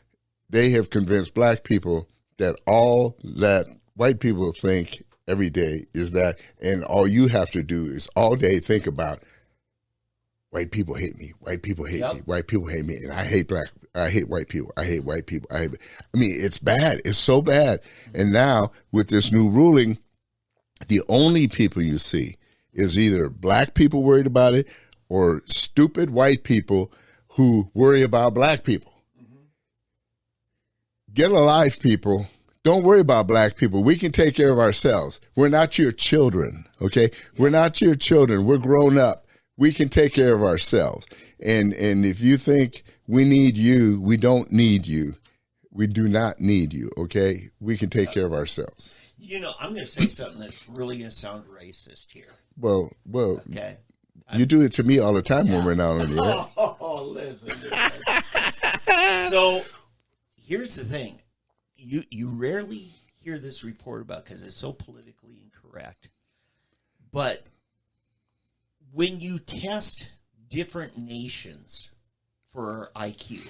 Speaker 1: They have convinced black people that all that white people think every day is that, and all you have to do is all day think about white people hate me, white people hate me, white people hate me, and I hate white people, I hate white people, I mean, it's bad. It's so bad. And now with this new ruling, the only people you see is either black people worried about it or stupid white people who worry about black people. Get a life, people. Don't worry about black people. We can take care of ourselves. We're not your children, okay? We're not your children. We're grown up. We can take care of ourselves. And if you think we need you, we don't need you. We do not need you, okay? We can take care of ourselves.
Speaker 2: You know, I'm going to say something that's really going to sound racist here.
Speaker 1: Well,
Speaker 2: okay.
Speaker 1: You do it to me all the time when we're not on the air.
Speaker 2: Oh, listen. So here's the thing. You rarely hear this report about because it's so politically incorrect. But when you test different nations for IQ,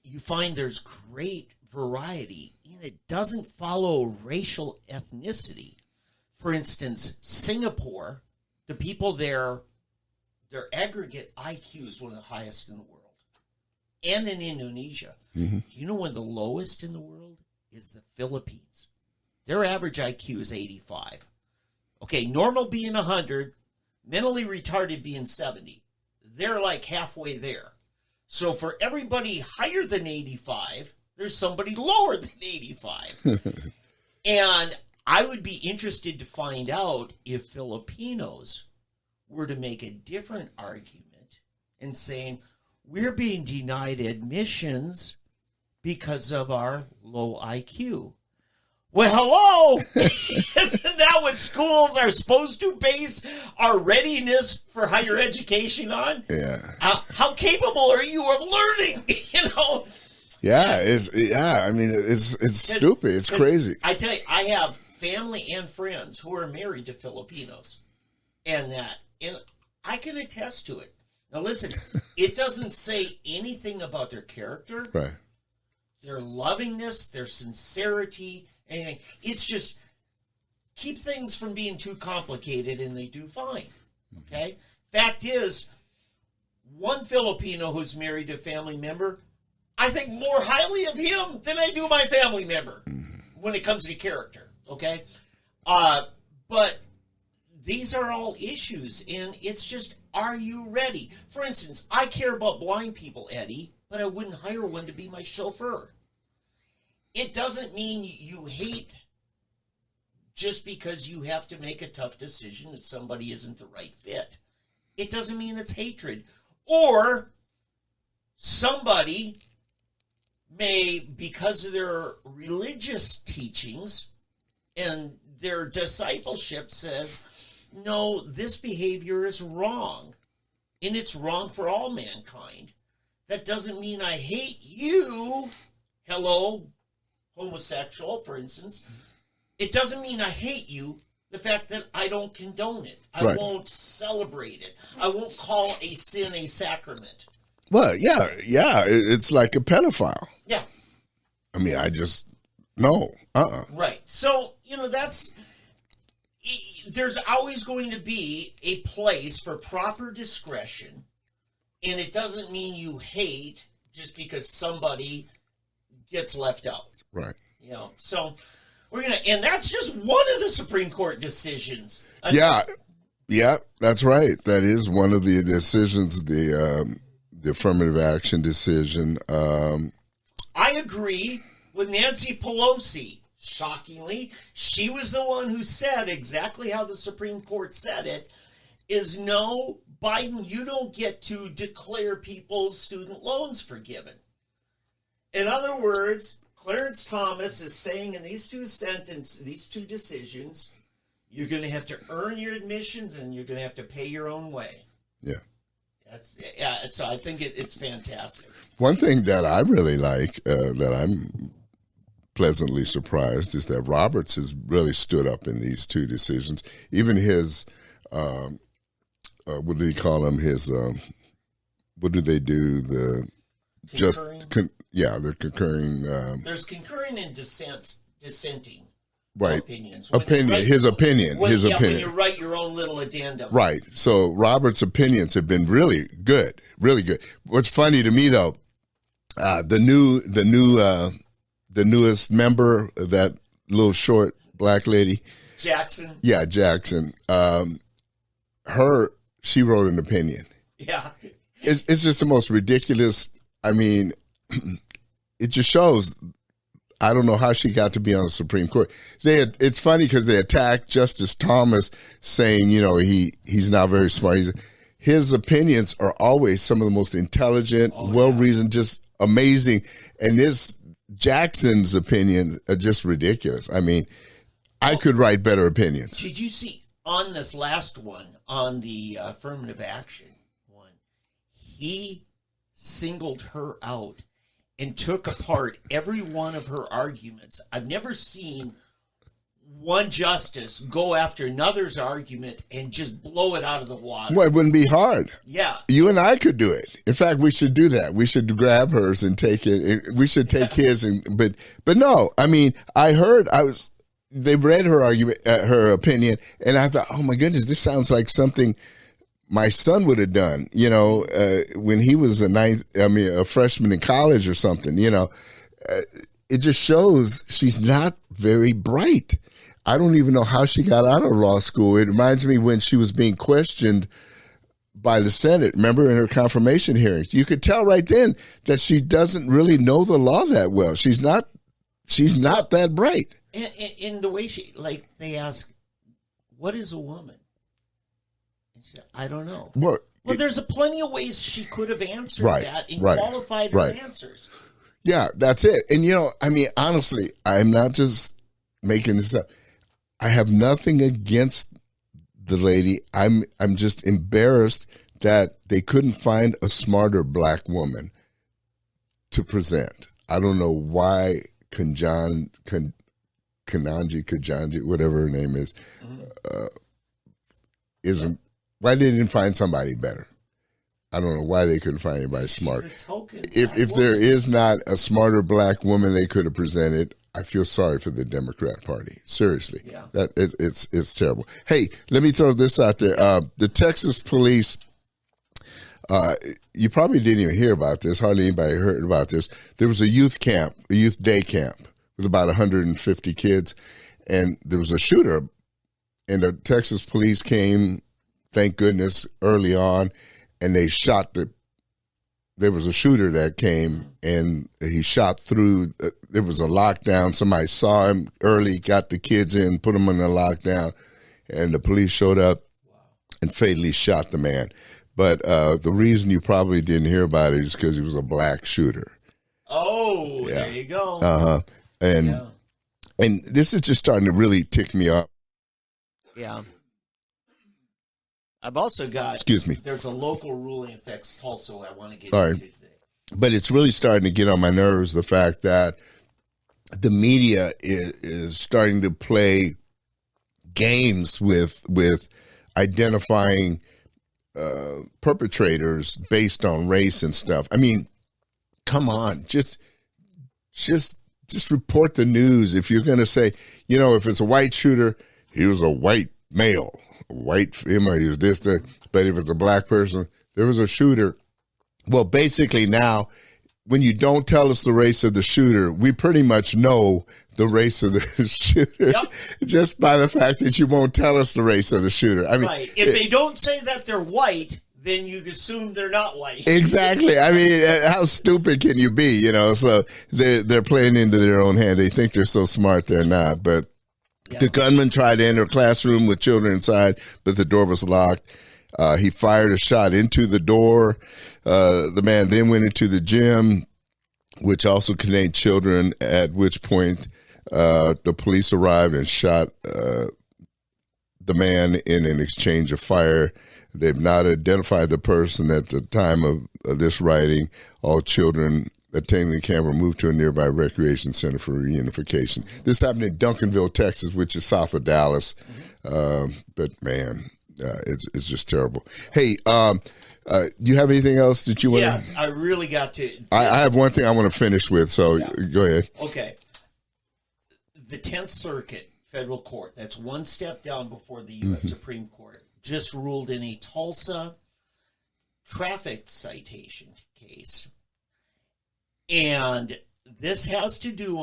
Speaker 2: you find there's great variety, and it doesn't follow racial ethnicity. For instance, Singapore, the people there, their aggregate IQ is one of the highest in the world. And in Indonesia. You know when the lowest in the world is the Philippines. Their average IQ is 85. Okay, normal being 100, mentally retarded being 70. They're like halfway there. So for everybody higher than 85, there's somebody lower than 85. And I would be interested to find out if Filipinos were to make a different argument and saying, we're being denied admissions because of our low IQ. Well, hello! Isn't that what schools are supposed to base our readiness for higher education on?
Speaker 1: Yeah.
Speaker 2: How capable are you of learning? You know?
Speaker 1: Yeah, I mean, it's stupid. It's crazy.
Speaker 2: I tell you, I have family and friends who are married to Filipinos, and I can attest to it. Now, listen, it doesn't say anything about their character,
Speaker 1: right?
Speaker 2: Their lovingness, their sincerity, anything. It's just keep things from being too complicated, and they do fine. Okay? Fact is, one Filipino who's married to a family member, I think more highly of him than I do my family member when it comes to character, okay? But these are all issues, and it's just, are you ready? For instance, I care about blind people, Eddie, but I wouldn't hire one to be my chauffeur. It doesn't mean you hate just because you have to make a tough decision that somebody isn't the right fit. It doesn't mean it's hatred. Or somebody may, because of their religious teachings and their discipleship says, no, this behavior is wrong, and it's wrong for all mankind. That doesn't mean I hate you. Hello, homosexual, for instance. It doesn't mean I hate you, the fact that I don't condone it. I won't celebrate it. I won't call a sin a sacrament.
Speaker 1: Well, yeah. It's like a pedophile.
Speaker 2: Yeah.
Speaker 1: I mean, I just, no.
Speaker 2: Right. So, there's always going to be a place for proper discretion, and it doesn't mean you hate just because somebody gets left out.
Speaker 1: Right.
Speaker 2: So we're going to, and that's just one of the Supreme Court decisions.
Speaker 1: Yeah, that's right. That is one of the decisions, the affirmative action decision.
Speaker 2: I agree with Nancy Pelosi. Shockingly, she was the one who said exactly how the Supreme Court said it, is no, Biden, you don't get to declare people's student loans forgiven. In other words, Clarence Thomas is saying in these two decisions, you're going to have to earn your admissions and you're going to have to pay your own way.
Speaker 1: Yeah.
Speaker 2: So I think it's fantastic.
Speaker 1: One thing that I really like, that I'm pleasantly surprised, is that Roberts has really stood up in these two decisions. Even his, what do they call them? His, what do they do? The they're concurring.
Speaker 2: There's concurring and dissenting.
Speaker 1: Right.
Speaker 2: Opinions.
Speaker 1: His opinion.
Speaker 2: When you write your own little addendum.
Speaker 1: Right. So Robert's opinions have been really good. Really good. What's funny to me though, the newest member, that little short black lady,
Speaker 2: Jackson.
Speaker 1: Yeah, Jackson. She wrote an opinion.
Speaker 2: Yeah.
Speaker 1: It's just the most ridiculous. I mean, it just shows. I don't know how she got to be on the Supreme Court. It's funny because they attacked Justice Thomas, saying, he's not very smart. His opinions are always some of the most intelligent, well-reasoned, just amazing. And this Jackson's opinions are just ridiculous. I mean, I could write better opinions.
Speaker 2: Did you see on this last one, on the affirmative action one, he singled her out and took apart every one of her arguments. I've never seen one justice go after another's argument and just blow it out of the water.
Speaker 1: Well, it wouldn't be hard.
Speaker 2: Yeah.
Speaker 1: You and I could do it. In fact, we should do that. We should grab hers and take it. We should take his. But no, I mean, they read her argument, her opinion, and I thought, oh my goodness, this sounds like something my son would have done, when he was a freshman in college or something, it just shows she's not very bright. I don't even know how she got out of law school. It reminds me when she was being questioned by the Senate, remember, in her confirmation hearings. You could tell right then that she doesn't really know the law that well. She's not that bright.
Speaker 2: And in the way they ask, what is a woman? I don't know. Well, there's plenty of ways she could have answered that and qualified her answers.
Speaker 1: Yeah, that's it. And, honestly, I'm not just making this up. I have nothing against the lady. I'm just embarrassed that they couldn't find a smarter black woman to present. I don't know why Kananji, whatever her name is, isn't. Why they didn't find somebody better? I don't know why they couldn't find anybody smart. If there is not a smarter black woman they could have presented, I feel sorry for the Democrat Party. Seriously, it's terrible. Hey, let me throw this out there. The Texas police You probably didn't even hear about this. Hardly anybody heard about this. There was a youth day camp with about 150 kids, and there was a shooter. And the Texas police came, thank goodness, early on, and they shot there was a shooter that came, and he shot through. There was a lockdown. Somebody saw him early, got the kids in, put them in a lockdown, and the police showed up and fatally shot the man. But the reason you probably didn't hear about it is because he was a black shooter.
Speaker 2: Oh, yeah. There you go.
Speaker 1: Uh-huh. And this is just starting to really tick me off.
Speaker 2: Yeah. I've also got,
Speaker 1: excuse me,
Speaker 2: there's a local ruling affects Tulsa I want to get
Speaker 1: All
Speaker 2: into
Speaker 1: right.
Speaker 2: today.
Speaker 1: But it's really starting to get on my nerves, the fact that the media is starting to play games with identifying perpetrators based on race and stuff. I mean, come on, just report the news. If you're going to say, if it's a white shooter, he was a white male, a white female, he was this, that. But if it's a black person, there was a shooter. Well, basically now, when you don't tell us the race of the shooter, we pretty much know the race of the shooter, yep, just by the fact that you won't tell us the race of the shooter. I mean,
Speaker 2: right. If they don't say that they're white, then you assume they're not white.
Speaker 1: Exactly. I mean, how stupid can you be? So they're playing into their own hand. They think they're so smart, they're not. But the gunman tried to enter a classroom with children inside, but the door was locked. He fired a shot into the door. The man then went into the gym, which also contained children, at which point the police arrived and shot the man in an exchange of fire. They've not identified the person at the time of this writing. All children attending the camp were moved to a nearby recreation center for reunification. This happened in Duncanville, Texas, which is south of Dallas. But, man, it's just terrible. Hey, do you have anything else that you want to?
Speaker 2: Yes, I really got to.
Speaker 1: I have one thing I want to finish with, so go ahead.
Speaker 2: Okay. The 10th Circuit Federal Court, that's one step down before the U.S. Supreme Court, just ruled in a Tulsa traffic citation case. And this has to do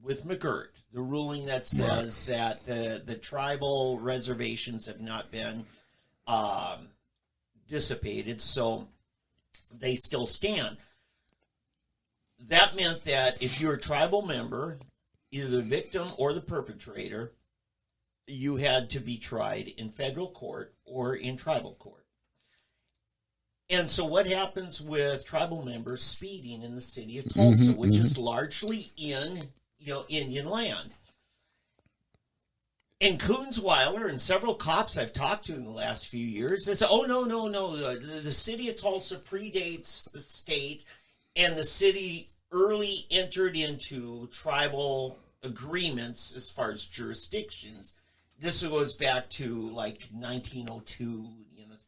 Speaker 2: with McGirt, the ruling that says that the tribal reservations have not been dissipated, so they still stand. That meant that if you're a tribal member, either the victim or the perpetrator, you had to be tried in federal court or in tribal court. And so what happens with tribal members speeding in the city of Tulsa, which is largely in Indian land? And Coonsweiler and several cops I've talked to in the last few years, they say, oh, no. The city of Tulsa predates the state, and the city early entered into tribal agreements as far as jurisdictions. This goes back to like 1902,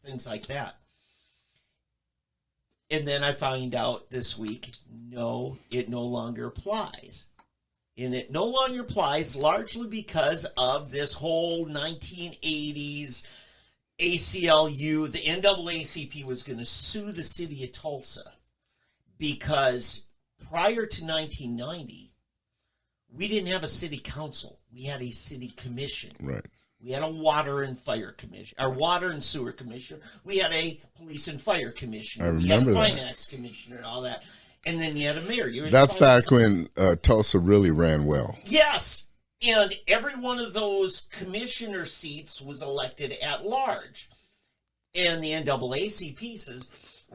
Speaker 2: things like that. And then I find out this week, no, it no longer applies. And it no longer applies largely because of this whole 1980s ACLU. The NAACP was going to sue the city of Tulsa because prior to 1990, we didn't have a city council. We had a city commission.
Speaker 1: Right.
Speaker 2: We had a water and fire commission, or water and sewer commissioner. We had a police and fire commissioner.
Speaker 1: I remember
Speaker 2: we
Speaker 1: that.
Speaker 2: had a finance commissioner and all that. And then you had a mayor.
Speaker 1: That's back when Tulsa really ran well.
Speaker 2: Yes. And every one of those commissioner seats was elected at large. And the NAACP says,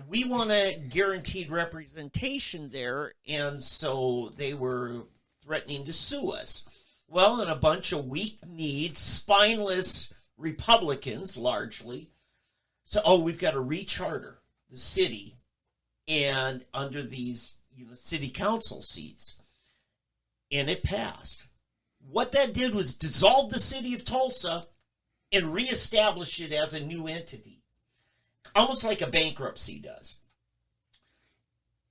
Speaker 2: we want a guaranteed representation there. And so they were threatening to sue us. Well, and a bunch of weak-kneed, spineless Republicans, largely, so, we've got to recharter the city and under these city council seats. And it passed. What that did was dissolve the city of Tulsa and reestablish it as a new entity, almost like a bankruptcy does.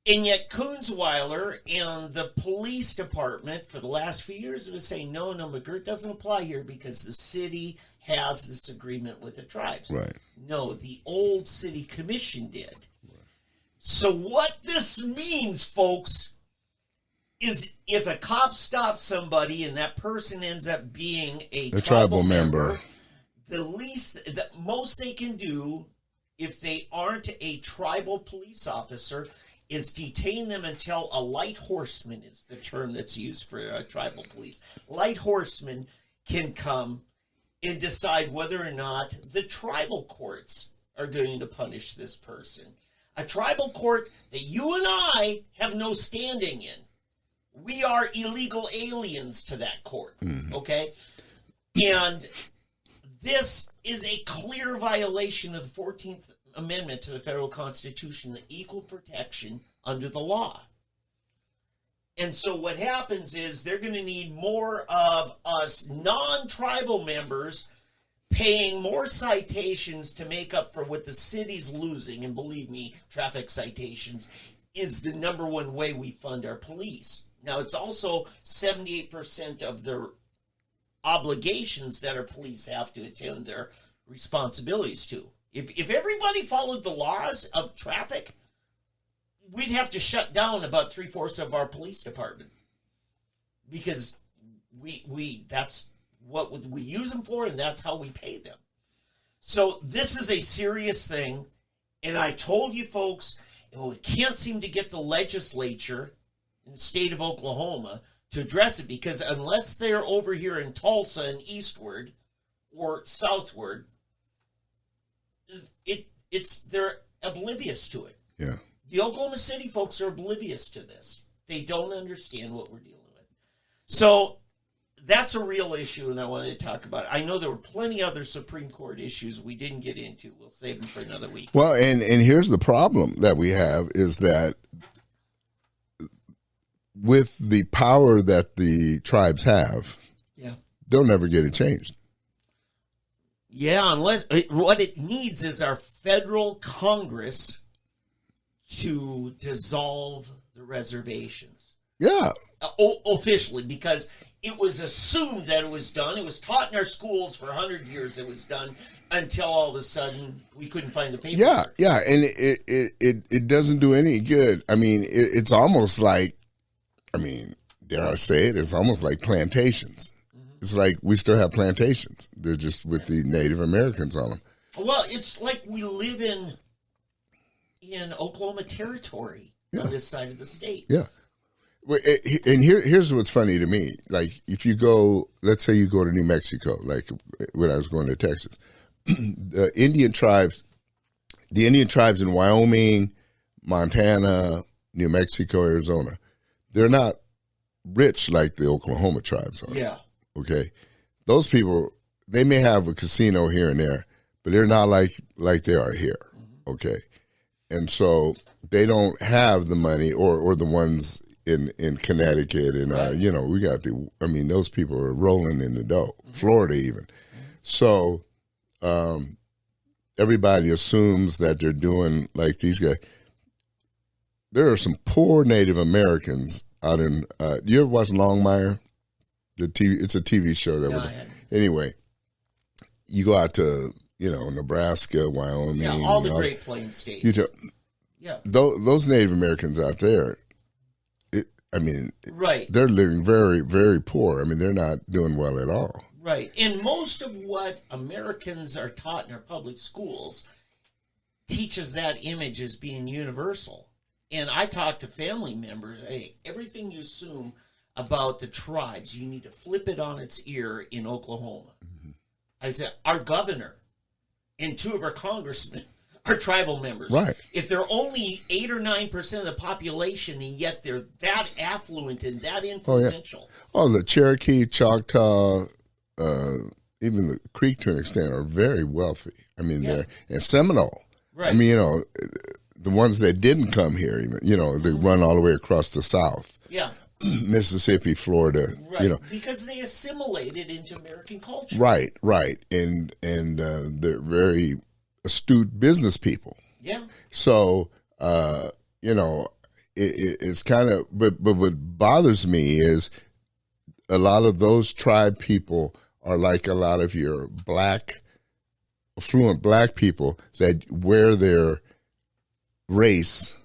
Speaker 2: And yet Coonsweiler and the police department for the last few years was saying, no, McGirt doesn't apply here because the city has this agreement with the tribes.
Speaker 1: Right.
Speaker 2: No, the old city commission did. So what this means, folks, is if a cop stops somebody and that person ends up being a tribal member, the most they can do, if they aren't a tribal police officer, is detain them until a light horseman is the term that's used for tribal police. Light horseman can come and decide whether or not the tribal courts are going to punish this person. A tribal court that you and I have no standing in. We are illegal aliens to that court, okay? And this is a clear violation of the 14th Amendment to the federal Constitution, the equal protection under the law. And so what happens is they're going to need more of us non-tribal members paying more citations to make up for what the city's losing. And believe me, traffic citations is the number one way we fund our police. Now, it's also 78% of their obligations that our police have to attend their responsibilities to. If everybody followed the laws of traffic, we'd have to shut down about 3/4 of our police department, because we that's what we use them for, and that's how we pay them. So this is a serious thing, and I told you folks, we can't seem to get the legislature in the state of Oklahoma to address it, because unless they're over here in Tulsa and eastward or southward, they're oblivious to it.
Speaker 1: Yeah.
Speaker 2: The Oklahoma City folks are oblivious to this. They don't understand what we're dealing with. So that's a real issue, and I wanted to talk about it. I know there were plenty other Supreme Court issues we didn't get into. We'll save them for another week.
Speaker 1: Well, and here's the problem that we have is that with the power that the tribes have, they'll never get it changed.
Speaker 2: Yeah, unless what it needs is our federal Congress to dissolve the reservations.
Speaker 1: Yeah.
Speaker 2: Officially, because it was assumed that it was done. It was taught in our schools for 100 years it was done, until all of a sudden we couldn't find the paperwork.
Speaker 1: Yeah, and it doesn't do any good. I mean, it's almost like, dare I say it, it's almost like plantations. It's like we still have plantations. They're just with the Native Americans on them.
Speaker 2: Well, it's like we live in Oklahoma Territory on this side of the state.
Speaker 1: Yeah. And here's what's funny to me. Like, if you go, let's say you go to New Mexico, like when I was going to Texas, the Indian tribes in Wyoming, Montana, New Mexico, Arizona, they're not rich like the Oklahoma tribes are.
Speaker 2: Yeah.
Speaker 1: Okay. Those people, they may have a casino here and there, but they're not like they are here. Okay. And so they don't have the money or the ones in Connecticut and, we got those people are rolling in the dough, Florida even. So everybody assumes that they're doing like these guys. There are some poor Native Americans out in, you ever watch Longmire? It's a TV show that anyway, you go out to, Nebraska, Wyoming.
Speaker 2: Yeah, all the Great Plains states.
Speaker 1: Those Native Americans out there,
Speaker 2: right.
Speaker 1: They're living very, very poor. They're not doing well at all.
Speaker 2: Right. And most of what Americans are taught in our public schools teaches that image as being universal. And I talk to family members, hey, everything you assume about the tribes, you need to flip it on its ear in Oklahoma. I said, our governor and 2 of our congressmen are tribal members.
Speaker 1: Right.
Speaker 2: If they're only 8 or 9% of the population, and yet they're that affluent and that influential.
Speaker 1: Oh, the Cherokee, Choctaw, even the Creek to an extent are very wealthy. They're and Seminole.
Speaker 2: Right.
Speaker 1: The ones that didn't come here, even they run all the way across the South.
Speaker 2: Yeah.
Speaker 1: Mississippi, Florida,
Speaker 2: right. Because they assimilated into American culture.
Speaker 1: Right, and they're very astute business people.
Speaker 2: Yeah.
Speaker 1: So, it's kind of, but what bothers me is a lot of those tribe people are like a lot of your affluent black people that wear their race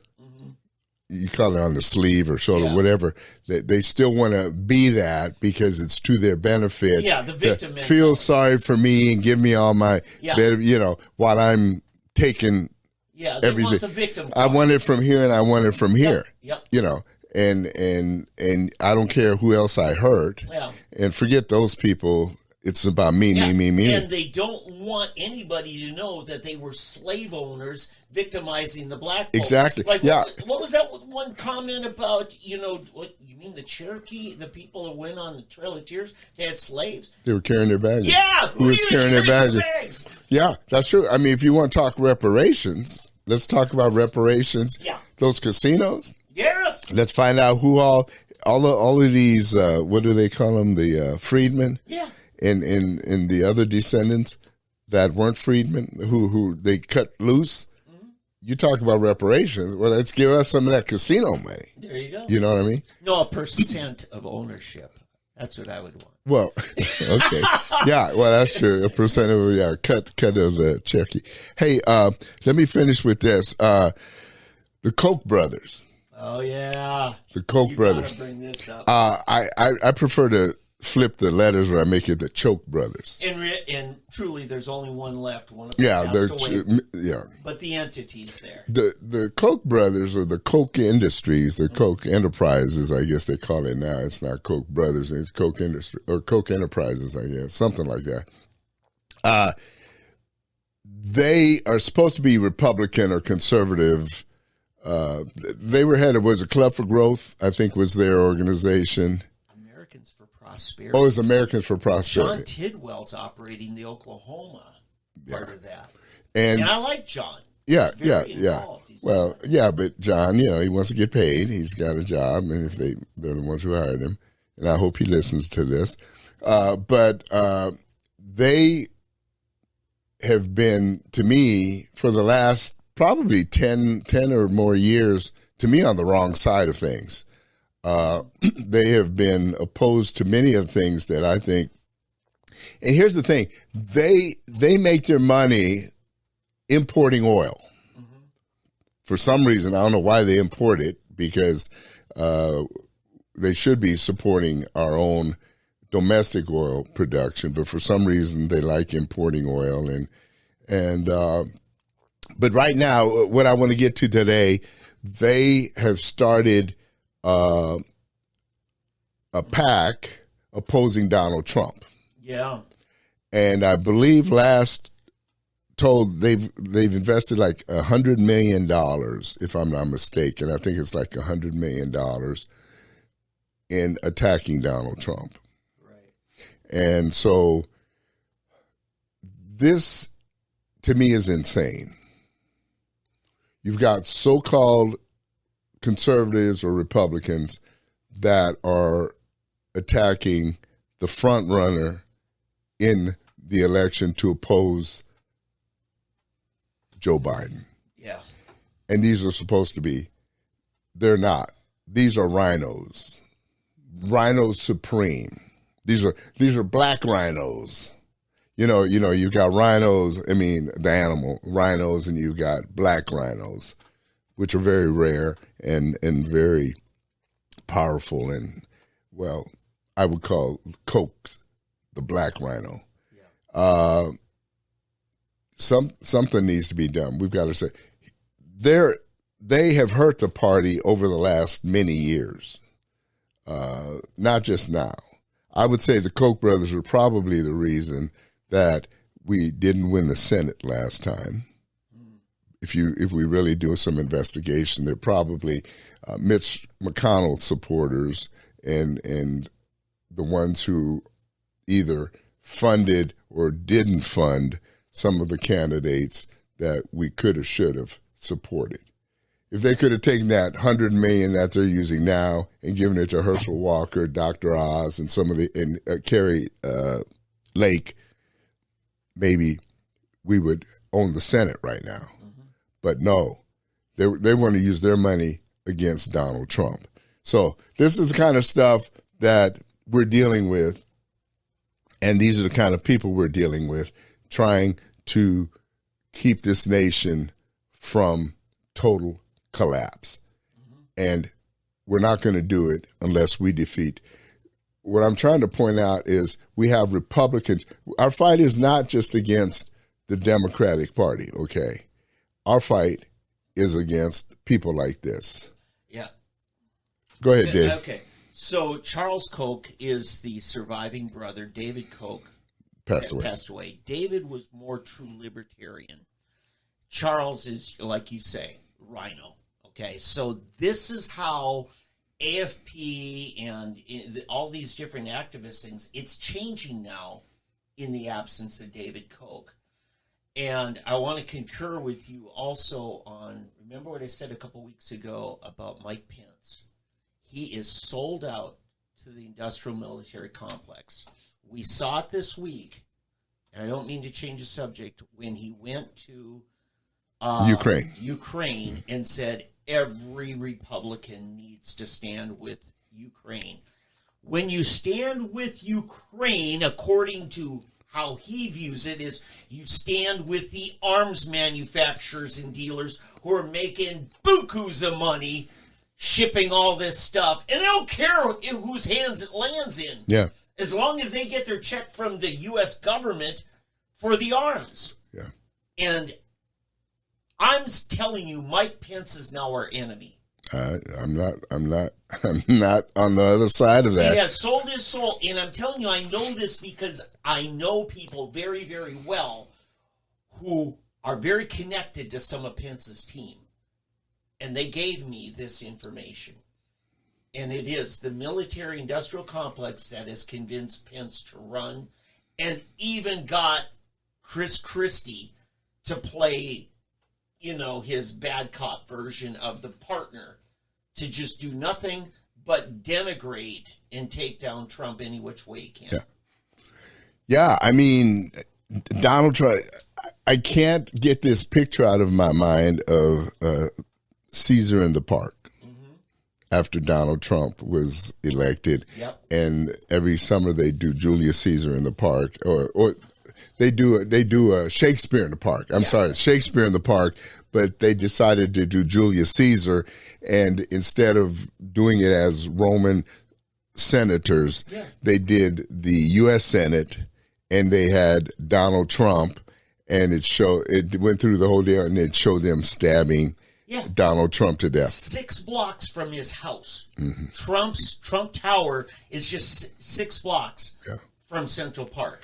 Speaker 1: you call it on the sleeve or shoulder,
Speaker 2: Yeah.
Speaker 1: whatever, they still want to be that because it's to their benefit.
Speaker 2: Yeah, the victim
Speaker 1: to feel sorry for me and give me all my, while I'm taking
Speaker 2: Yeah, they
Speaker 1: everything.
Speaker 2: want the victim
Speaker 1: I
Speaker 2: card.
Speaker 1: want it from here and I want it from here.
Speaker 2: Yep.
Speaker 1: And I don't care who else I hurt.
Speaker 2: Yeah.
Speaker 1: And forget those people. It's about me.
Speaker 2: And they don't want anybody to know that they were slave owners victimizing the black folk.
Speaker 1: Exactly.
Speaker 2: Like,
Speaker 1: Yeah.
Speaker 2: what was that one comment about, what you mean the Cherokee, the people that went on the Trail of Tears, they had slaves?
Speaker 1: They were carrying their baggage.
Speaker 2: Yeah.
Speaker 1: Who was carrying their baggage?
Speaker 2: bags?
Speaker 1: Yeah, that's true. I mean, if you want to talk reparations, let's talk about reparations.
Speaker 2: Yeah.
Speaker 1: Those casinos.
Speaker 2: Yes.
Speaker 1: Let's find out who all of these, what do they call them? The freedmen.
Speaker 2: Yeah.
Speaker 1: And the other descendants that weren't freedmen who they cut loose. Mm-hmm. You talk about reparations. Well, let's give us some of that casino money.
Speaker 2: There you go.
Speaker 1: You know what I mean?
Speaker 2: No, a percent of ownership. That's what I would want.
Speaker 1: Well, okay. Yeah, well, that's true. A percent of, cut of the Cherokee. Hey, let me finish with this. The Koch brothers.
Speaker 2: Oh, yeah.
Speaker 1: The Koch brothers.
Speaker 2: Gotta bring this up.
Speaker 1: I prefer to flip the letters where I make it the Choke brothers.
Speaker 2: And truly, there's only one left. One of them passed away. But the entity's there.
Speaker 1: The Koch brothers or the Koch Industries, the Koch Enterprises, I guess they call it now. It's not Koch brothers, it's Koch Industry or Koch Enterprises, I guess, something like that. They are supposed to be Republican or conservative. They were headed, was a Club for Growth, I think was their organization.
Speaker 2: Americans for Prosperity.
Speaker 1: Oh, it's Americans for Prosperity.
Speaker 2: John Tidwell's operating the Oklahoma part of that.
Speaker 1: And
Speaker 2: I like John.
Speaker 1: Yeah.
Speaker 2: Involved.
Speaker 1: Well, yeah, but John, he wants to get paid. He's got a job, and if they're the ones who hired him, and I hope he listens to this. But they have been, to me, for the last probably 10 or more years, to me, on the wrong side of things. They have been opposed to many of the things that I think. And here's the thing: they make their money importing oil. Mm-hmm. For some reason, I don't know why they import it, because they should be supporting our own domestic oil production. But for some reason, they like importing oil. But right now, what I want to get to today, they have started a PAC opposing Donald Trump.
Speaker 2: Yeah.
Speaker 1: And I believe last told they've invested like $100 million, if I'm not mistaken. I think it's like $100 million in attacking Donald Trump.
Speaker 2: Right.
Speaker 1: And so this, to me, is insane. You've got so-called conservatives or Republicans that are attacking the front runner in the election to oppose Joe Biden.
Speaker 2: Yeah.
Speaker 1: And these are supposed to be, they're not. These are rhinos. Rhinos supreme. These are black rhinos. You've got rhinos, the animal rhinos, and you've got black rhinos, which are very rare and very powerful. And, well, I would call Coke the black rhino. Yeah. Something needs to be done. We've got to say, they have hurt the party over the last many years, not just now. I would say the Koch brothers are probably the reason that we didn't win the Senate last time. If we really do some investigation, they're probably Mitch McConnell supporters and the ones who either funded or didn't fund some of the candidates that we could have, should have supported. If they could have taken that $100 million that they're using now and given it to Herschel Walker, Dr. Oz, and some of Carrie Lake, maybe we would own the Senate right now. Mm-hmm. But no, they want to use their money against Donald Trump. So this is the kind of stuff that we're dealing with, and these are the kind of people we're dealing with, trying to keep this nation from total collapse. Mm-hmm. and we're not going to do it unless we defeat. What I'm trying to point out is we have Republicans. Our fight is not just against the Democratic Party, okay? Our fight is against people like this.
Speaker 2: Yeah.
Speaker 1: Go ahead, Dave.
Speaker 2: Okay. So Charles Koch is the surviving brother. David Koch
Speaker 1: Passed
Speaker 2: away. David was more true libertarian. Charles is, like you say, rhino. Okay, so this is how AFP and all these different activist things, it's changing now in the absence of David Koch. And I want to concur with you also on, remember what I said a couple weeks ago about Mike Pence? He is sold out to the industrial military complex. We saw it this week, and I don't mean to change the subject, when he went to Ukraine and said every Republican needs to stand with Ukraine. When you stand with Ukraine, according to how he views it, is you stand with the arms manufacturers and dealers who are making bukus of money shipping all this stuff, and they don't care whose hands it lands in.
Speaker 1: Yeah.
Speaker 2: As long as they get their check from the U.S. government for the arms.
Speaker 1: Yeah.
Speaker 2: And I'm telling you, Mike Pence is now our enemy.
Speaker 1: I'm not on the other side of that.
Speaker 2: He has sold his soul, and I'm telling you, I know this because I know people very, very well who are very connected to some of Pence's team. And they gave me this information. And it is the military-industrial complex that has convinced Pence to run and even got Chris Christie to play, his bad cop version of the partner, to just do nothing but denigrate and take down Trump any which way he can.
Speaker 1: Yeah, I mean, Donald Trump, I can't get this picture out of my mind of Caesar in the Park after Donald Trump was elected.
Speaker 2: Yep.
Speaker 1: And every summer they do Julius Caesar in the Park, or they do a Shakespeare in the Park. I'm sorry, Shakespeare in the Park, but they decided to do Julius Caesar, and instead of doing it as Roman senators, they did the U.S. Senate, and they had Donald Trump, and it went through the whole deal, and it showed them stabbing Donald Trump to death. 6
Speaker 2: blocks from his house. Trump Tower is just 6 blocks from Central Park.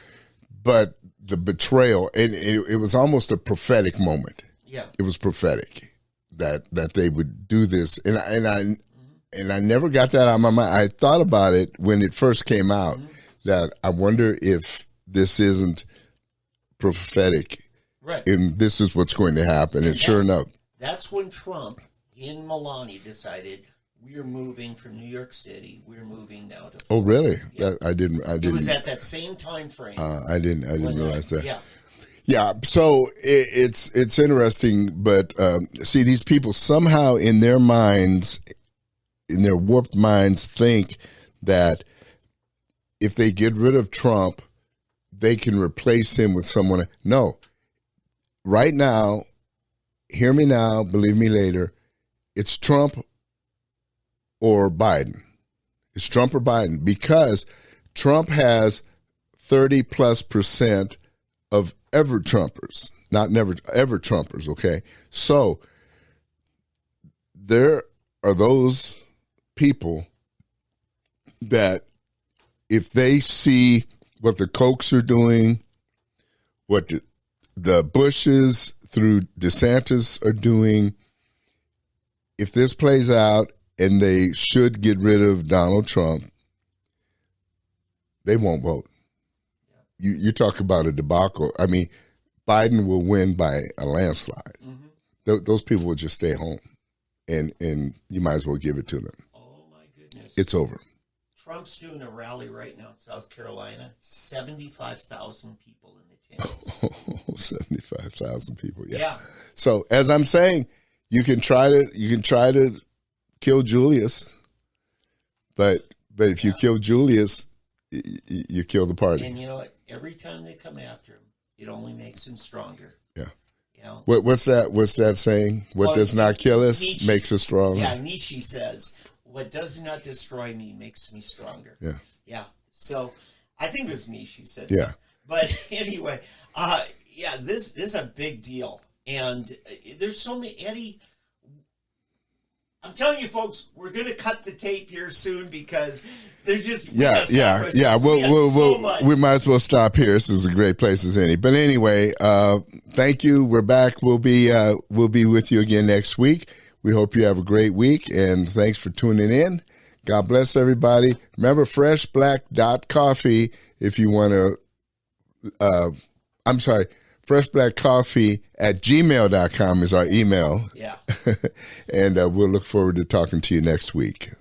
Speaker 1: But the betrayal, and it was almost a prophetic moment.
Speaker 2: Yeah,
Speaker 1: it was prophetic that they would do this, and I never got that out of my mind. I thought about it when it first came out, that I wonder if this isn't prophetic,
Speaker 2: right?
Speaker 1: And this is what's going to happen. And sure enough,
Speaker 2: that's when Trump and Melania decided, we're moving from New York City. We're moving now to Florida. Oh, really?
Speaker 1: Yeah. I didn't.
Speaker 2: It was at that same time frame.
Speaker 1: I didn't realize that.
Speaker 2: Yeah.
Speaker 1: Yeah. So it's interesting, but see, these people somehow in their minds, in their warped minds, think that if they get rid of Trump, they can replace him with someone. No. Right now, hear me now, believe me later, it's Trump or Biden. It's Trump or Biden, because Trump has 30+% of ever Trumpers, not never ever Trumpers, okay? So there are those people that if they see what the Kochs are doing, what the Bushes through DeSantis are doing, if this plays out and they should get rid of Donald Trump, they won't vote. You talk about a debacle. I mean, Biden will win by a landslide. Those people will just stay home, and you might as well give it to them.
Speaker 2: Oh, my goodness.
Speaker 1: It's over.
Speaker 2: Trump's doing a rally right now in South Carolina. 75,000 people in attendance.
Speaker 1: 75,000 people. Yeah. So as I'm saying, you can try to kill Julius, but if you kill Julius, you kill the party.
Speaker 2: And you know what? Every time they come after him, it only makes him stronger.
Speaker 1: Yeah.
Speaker 2: You know?
Speaker 1: What's that saying? What does not kill us
Speaker 2: Nietzsche,
Speaker 1: makes us stronger.
Speaker 2: Yeah, Nietzsche says, what does not destroy me makes me stronger.
Speaker 1: Yeah.
Speaker 2: Yeah. So I think it was Nietzsche who said
Speaker 1: Yeah.
Speaker 2: that. But anyway, this is a big deal. And there's so many, Eddie, I'm telling you folks, we're going to cut the tape here soon because there's just
Speaker 1: We might as well stop here. This is a great place as any. But anyway, thank you. We're back. We'll be with you again next week. We hope you have a great week, and thanks for tuning in. God bless everybody. Remember, Black.Coffee if you want to. Black.Coffee@gmail.com is our email.
Speaker 2: Yeah.
Speaker 1: And we'll look forward to talking to you next week.